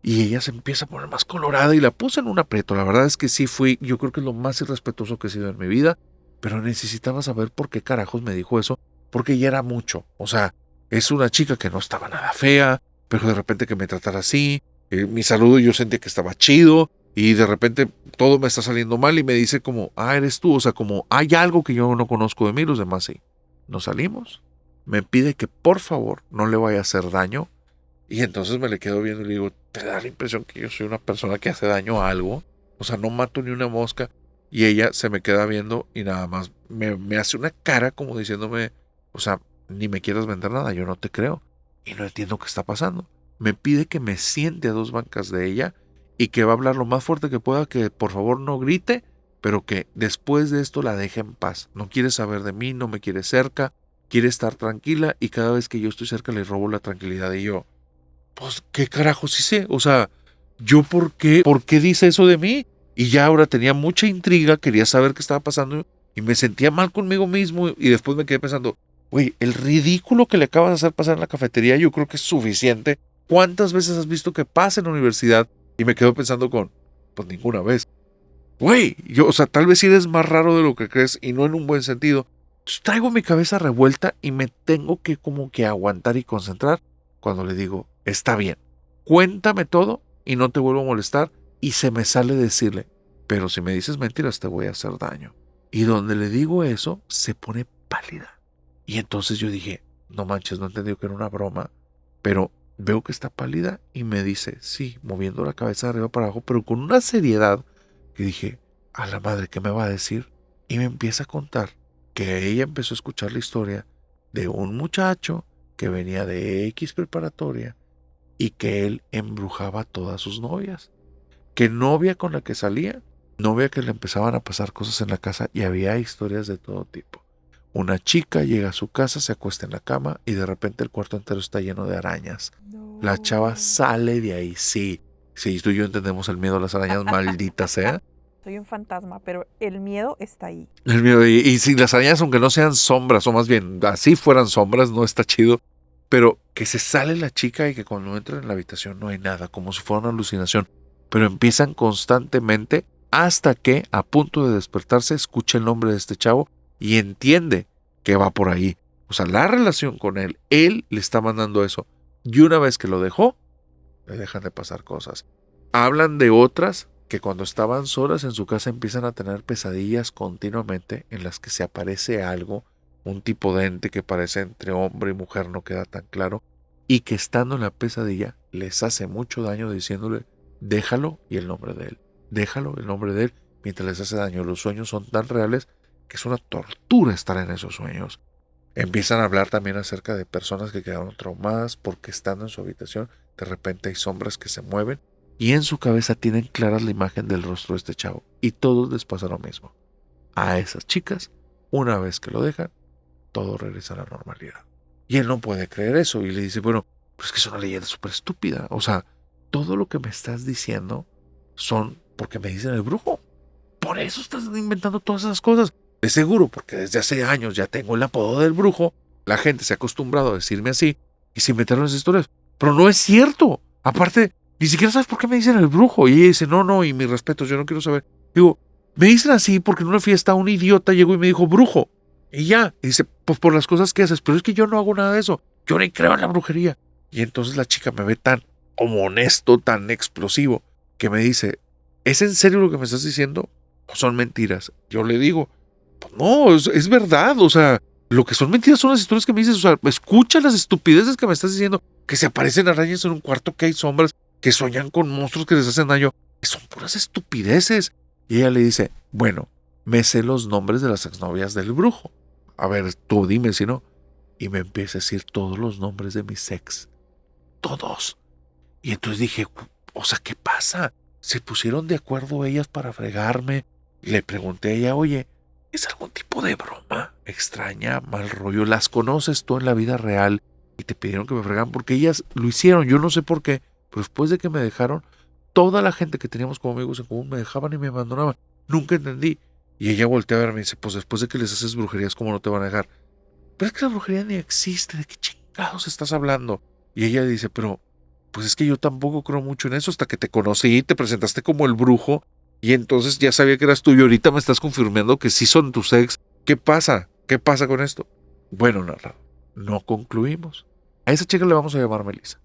Y ella se empieza a poner más colorada y la puse en un aprieto. La verdad es que sí fui, yo creo que es lo más irrespetuoso que he sido en mi vida, pero necesitaba saber por qué carajos me dijo eso, porque ya era mucho. O sea, es una chica que no estaba nada fea, pero de repente que me tratara así, mi saludo yo sentía que estaba chido y de repente todo me está saliendo mal y me dice como, eres tú, o sea, como hay algo que yo no conozco de mí, los demás sí. Nos salimos, me pide que por favor no le vaya a hacer daño y entonces me le quedo viendo y le digo, ¿te da la impresión que yo soy una persona que hace daño a algo? O sea, no mato ni una mosca. Y ella se me queda viendo y nada más me hace una cara como diciéndome, o sea, ni me quieras vender nada, yo no te creo. Y no entiendo qué está pasando. Me pide que me siente a 2 bancas de ella y que va a hablar lo más fuerte que pueda, que por favor no grite, pero que después de esto la deje en paz. No quiere saber de mí, no me quiere cerca, quiere estar tranquila y cada vez que yo estoy cerca le robo la tranquilidad. Y yo, pues, ¿qué carajos hice? O sea, ¿yo por qué dice eso de mí? Y ya ahora tenía mucha intriga, quería saber qué estaba pasando y me sentía mal conmigo mismo y después me quedé pensando, güey, el ridículo que le acabas de hacer pasar en la cafetería yo creo que es suficiente. ¿Cuántas veces has visto que pasa en la universidad? Y me quedo pensando pues ninguna vez. Güey, o sea, tal vez sí eres más raro de lo que crees y no en un buen sentido. Entonces, traigo mi cabeza revuelta y me tengo que como que aguantar y concentrar cuando le digo, está bien, cuéntame todo y no te vuelvo a molestar. Y se me sale decirle, pero si me dices mentiras te voy a hacer daño. Y donde le digo eso, se pone pálida. Y entonces yo dije, no manches, no entendí que era una broma, pero veo que está pálida y me dice, sí, moviendo la cabeza de arriba para abajo, pero con una seriedad que dije, a la madre, ¿qué me va a decir? Y me empieza a contar que ella empezó a escuchar la historia de un muchacho que venía de X preparatoria y que él embrujaba a todas sus novias. Que novia con la que salía, novia que le empezaban a pasar cosas en la casa y había historias de todo tipo. Una chica llega a su casa, se acuesta en la cama y de repente el cuarto entero está lleno de arañas. No. La chava sale de ahí, sí. Sí, tú y yo entendemos el miedo a las arañas, maldita sea. Soy un fantasma, pero el miedo está ahí. El miedo, y si las arañas, aunque no sean sombras, o más bien así fueran sombras, no está chido. Pero que se sale la chica y que cuando entra en la habitación no hay nada, como si fuera una alucinación. Pero empiezan constantemente hasta que, a punto de despertarse, escucha el nombre de este chavo y entiende que va por ahí. O sea, la relación con él le está mandando eso. Y una vez que lo dejó, le dejan de pasar cosas. Hablan de otras que cuando estaban solas en su casa empiezan a tener pesadillas continuamente en las que se aparece algo, un tipo de ente que parece entre hombre y mujer, no queda tan claro, y que estando en la pesadilla les hace mucho daño diciéndole, déjalo y el nombre de él, déjalo el nombre de él, mientras les hace daño. Los sueños son tan reales que es una tortura estar en esos sueños. Empiezan a hablar también acerca de personas que quedaron traumadas porque estando en su habitación de repente hay sombras que se mueven y en su cabeza tienen clara la imagen del rostro de este chavo y todos les pasa lo mismo. A esas chicas, una vez que lo dejan, todo regresa a la normalidad. Y él no puede creer eso y le dice, bueno, pues es que es una leyenda súper estúpida. O sea, todo lo que me estás diciendo son porque me dicen el brujo. Por eso estás inventando todas esas cosas. De seguro, porque desde hace años ya tengo el apodo del brujo. La gente se ha acostumbrado a decirme así y se inventaron esas historias. Pero no es cierto. Aparte, ni siquiera sabes por qué me dicen el brujo. Y ella dice, no, y mis respetos, yo no quiero saber. Digo, me dicen así porque en una fiesta un idiota llegó y me dijo brujo. Y ya. Y dice, pues por las cosas que haces. Pero es que yo no hago nada de eso. Yo ni creo en la brujería. Y entonces la chica me ve tan como honesto, tan explosivo, que me dice, ¿es en serio lo que me estás diciendo? ¿O son mentiras? Yo le digo, pues no, es verdad. O sea, lo que son mentiras son las historias que me dices. O sea, escucha las estupideces que me estás diciendo. Que se aparecen arañas en un cuarto, que hay sombras, que sueñan con monstruos que les hacen daño. Son puras estupideces. Y ella le dice, bueno, me sé los nombres de las exnovias del brujo. A ver, tú dime si no. Y me empieza a decir todos los nombres de mis ex. Todos. Y entonces dije, o sea, ¿qué pasa? ¿Se pusieron de acuerdo ellas para fregarme? Le pregunté a ella, oye, ¿es algún tipo de broma extraña, mal rollo? ¿Las conoces tú en la vida real? Y te pidieron que me fregaran porque ellas lo hicieron. Yo no sé por qué, Pero después de que me dejaron, toda la gente que teníamos como amigos en común me dejaban y me abandonaban. Nunca entendí. Y ella voltea a verme y dice, pues después de que les haces brujerías, ¿cómo no te van a dejar? Pero es que la brujería ni existe, ¿de qué chingados estás hablando? Y ella dice, pero pues es que yo tampoco creo mucho en eso hasta que te conocí y te presentaste como el brujo y entonces ya sabía que eras tú y ahorita me estás confirmando que sí son tus ex. ¿Qué pasa? ¿Qué pasa con esto? Bueno, narrador, no concluimos. A esa chica le vamos a llamar Melissa.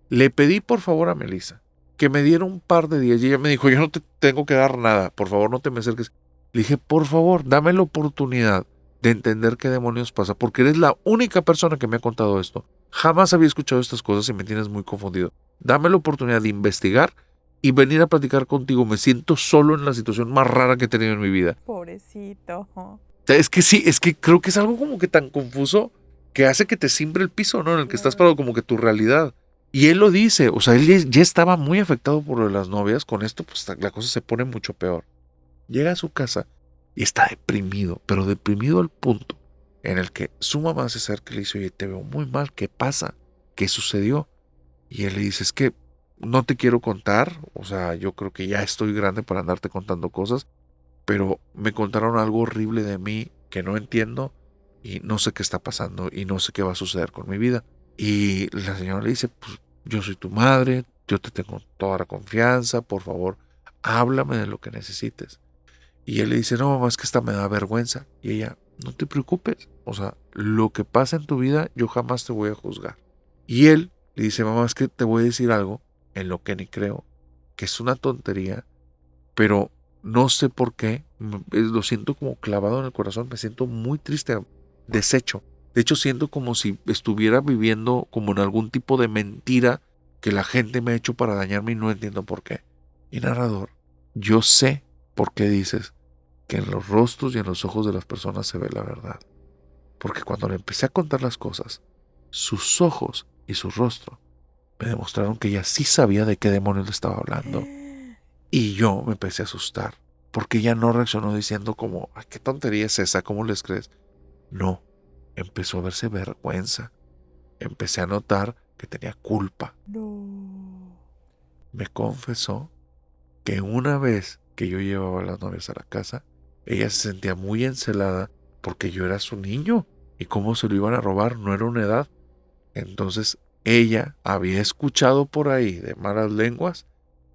Le pedí por favor a Melissa que me diera un par de días y ella me dijo, yo no te tengo que dar nada, por favor no te me acerques. Le dije, por favor, dame la oportunidad de entender qué demonios pasa, porque eres la única persona que me ha contado esto. Jamás había escuchado estas cosas y me tienes muy confundido. Dame la oportunidad de investigar y venir a platicar contigo. Me siento solo en la situación más rara que he tenido en mi vida. Pobrecito. Es que sí, es que creo que es algo como que tan confuso que hace que te simbre el piso, ¿no? En el que estás parado, como que tu realidad. Y él lo dice, o sea, él ya estaba muy afectado por lo de las novias. Con esto, pues la cosa se pone mucho peor. Llega a su casa y está deprimido, pero deprimido al punto en el que su mamá se acerca y le dice, oye, te veo muy mal, ¿qué pasa? ¿Qué sucedió? Y él le dice, es que no te quiero contar, o sea, yo creo que ya estoy grande para andarte contando cosas, pero me contaron algo horrible de mí que no entiendo y no sé qué está pasando y no sé qué va a suceder con mi vida. Y la señora le dice, pues yo soy tu madre, yo te tengo toda la confianza, por favor, háblame de lo que necesites. Y él le dice, no, mamá, es que esta me da vergüenza. Y ella, no te preocupes, o sea, lo que pasa en tu vida, yo jamás te voy a juzgar. Y él le dice, mamá, es que te voy a decir algo en lo que ni creo, que es una tontería, pero no sé por qué, lo siento como clavado en el corazón, me siento muy triste, deshecho. De hecho, siento como si estuviera viviendo como en algún tipo de mentira que la gente me ha hecho para dañarme y no entiendo por qué. Y narrador, yo sé por qué dices que en los rostros y en los ojos de las personas se ve la verdad. Porque cuando le empecé a contar las cosas, sus ojos y su rostro me demostraron que ella sí sabía de qué demonios le estaba hablando. Y yo me empecé a asustar, porque ella no reaccionó diciendo como, ay, qué tontería es esa, ¿cómo les crees? No, empezó a verse vergüenza. Empecé a notar que tenía culpa. No. Me confesó que una vez que yo llevaba a las novias a la casa, ella se sentía muy encelada porque yo era su niño. ¿Y cómo se lo iban a robar? No era una edad. Entonces ella había escuchado por ahí de malas lenguas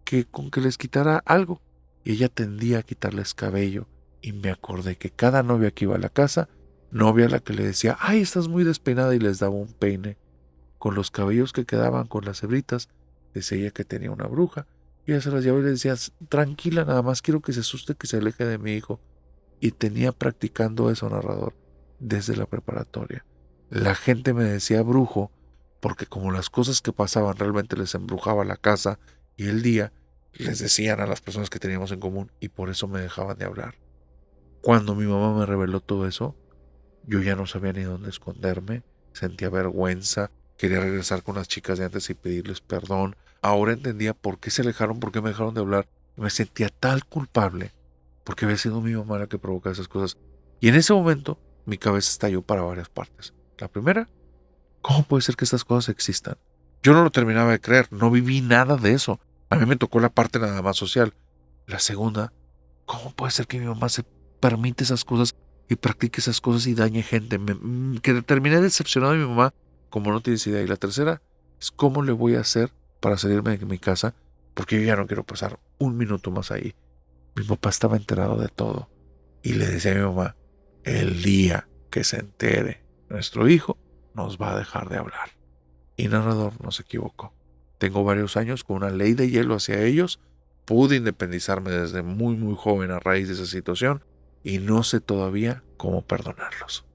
que con que les quitara algo. Y ella tendía a quitarles cabello. Y me acordé que cada novia que iba a la casa, novia a la que le decía, ay, estás muy despeinada y les daba un peine. Con los cabellos que quedaban con las hebritas, decía ella que tenía una bruja. Y ella se las llevaba y le decía, tranquila, nada más quiero que se asuste, que se aleje de mi hijo. Y tenía practicando eso, narrador, desde la preparatoria. La gente me decía brujo, porque como las cosas que pasaban realmente les embrujaba la casa y el día, les decían a las personas que teníamos en común y por eso me dejaban de hablar. Cuando mi mamá me reveló todo eso, yo ya no sabía ni dónde esconderme, sentía vergüenza, quería regresar con las chicas de antes y pedirles perdón. Ahora entendía por qué se alejaron, por qué me dejaron de hablar. Me sentía tal culpable porque había sido mi mamá la que provocaba esas cosas. Y en ese momento mi cabeza estalló para varias partes. La primera, ¿cómo puede ser que estas cosas existan? Yo no lo terminaba de creer, no viví nada de eso. A mí me tocó la parte nada más social. La segunda, ¿cómo puede ser que mi mamá se permite esas cosas y practique esas cosas y dañe gente? Que terminé decepcionado de mi mamá, como no tienes idea. Y la tercera es cómo le voy a hacer para salirme de mi casa, porque yo ya no quiero pasar un minuto más ahí. Mi papá estaba enterado de todo y le decía a mi mamá, el día que se entere nuestro hijo, nos va a dejar de hablar. Y narrador no se equivocó. Tengo varios años con una ley de hielo hacia ellos. Pude independizarme desde muy muy joven a raíz de esa situación y no sé todavía cómo perdonarlos.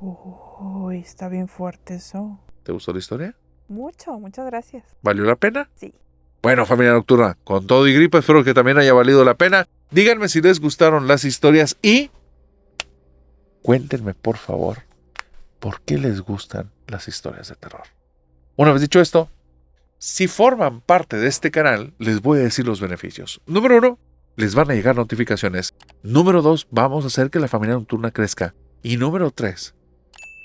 Uy, está bien fuerte eso. ¿Te gustó la historia? Mucho, muchas gracias. ¿Valió la pena? Sí. Bueno, familia nocturna, con todo y gripa, espero que también haya valido la pena. Díganme si les gustaron las historias y cuéntenme, por favor, por qué les gustan las historias de terror. Una vez dicho esto, si forman parte de este canal, les voy a decir los beneficios. Número 1, les van a llegar notificaciones. Número 2, vamos a hacer que la familia nocturna crezca. Y número 3,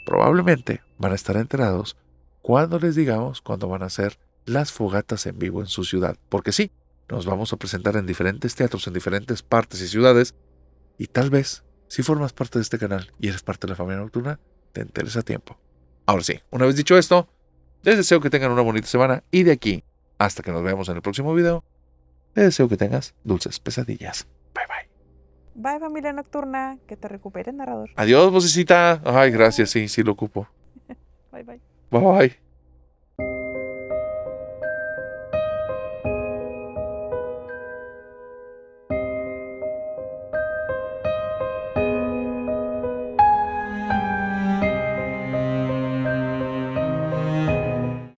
probablemente van a estar enterados cuando les digamos cuándo van a ser las fogatas en vivo en su ciudad. Porque sí, nos vamos a presentar en diferentes teatros, en diferentes partes y ciudades. Y tal vez, si formas parte de este canal y eres parte de la familia nocturna, te enteres a tiempo. Ahora sí, una vez dicho esto, les deseo que tengan una bonita semana. Y de aquí hasta que nos veamos en el próximo video, les deseo que tengas dulces pesadillas. Bye, bye. Bye, familia nocturna. Que te recuperes, narrador. Adiós, vocecita. Ay, gracias, sí lo ocupo. Bye, bye. Bye.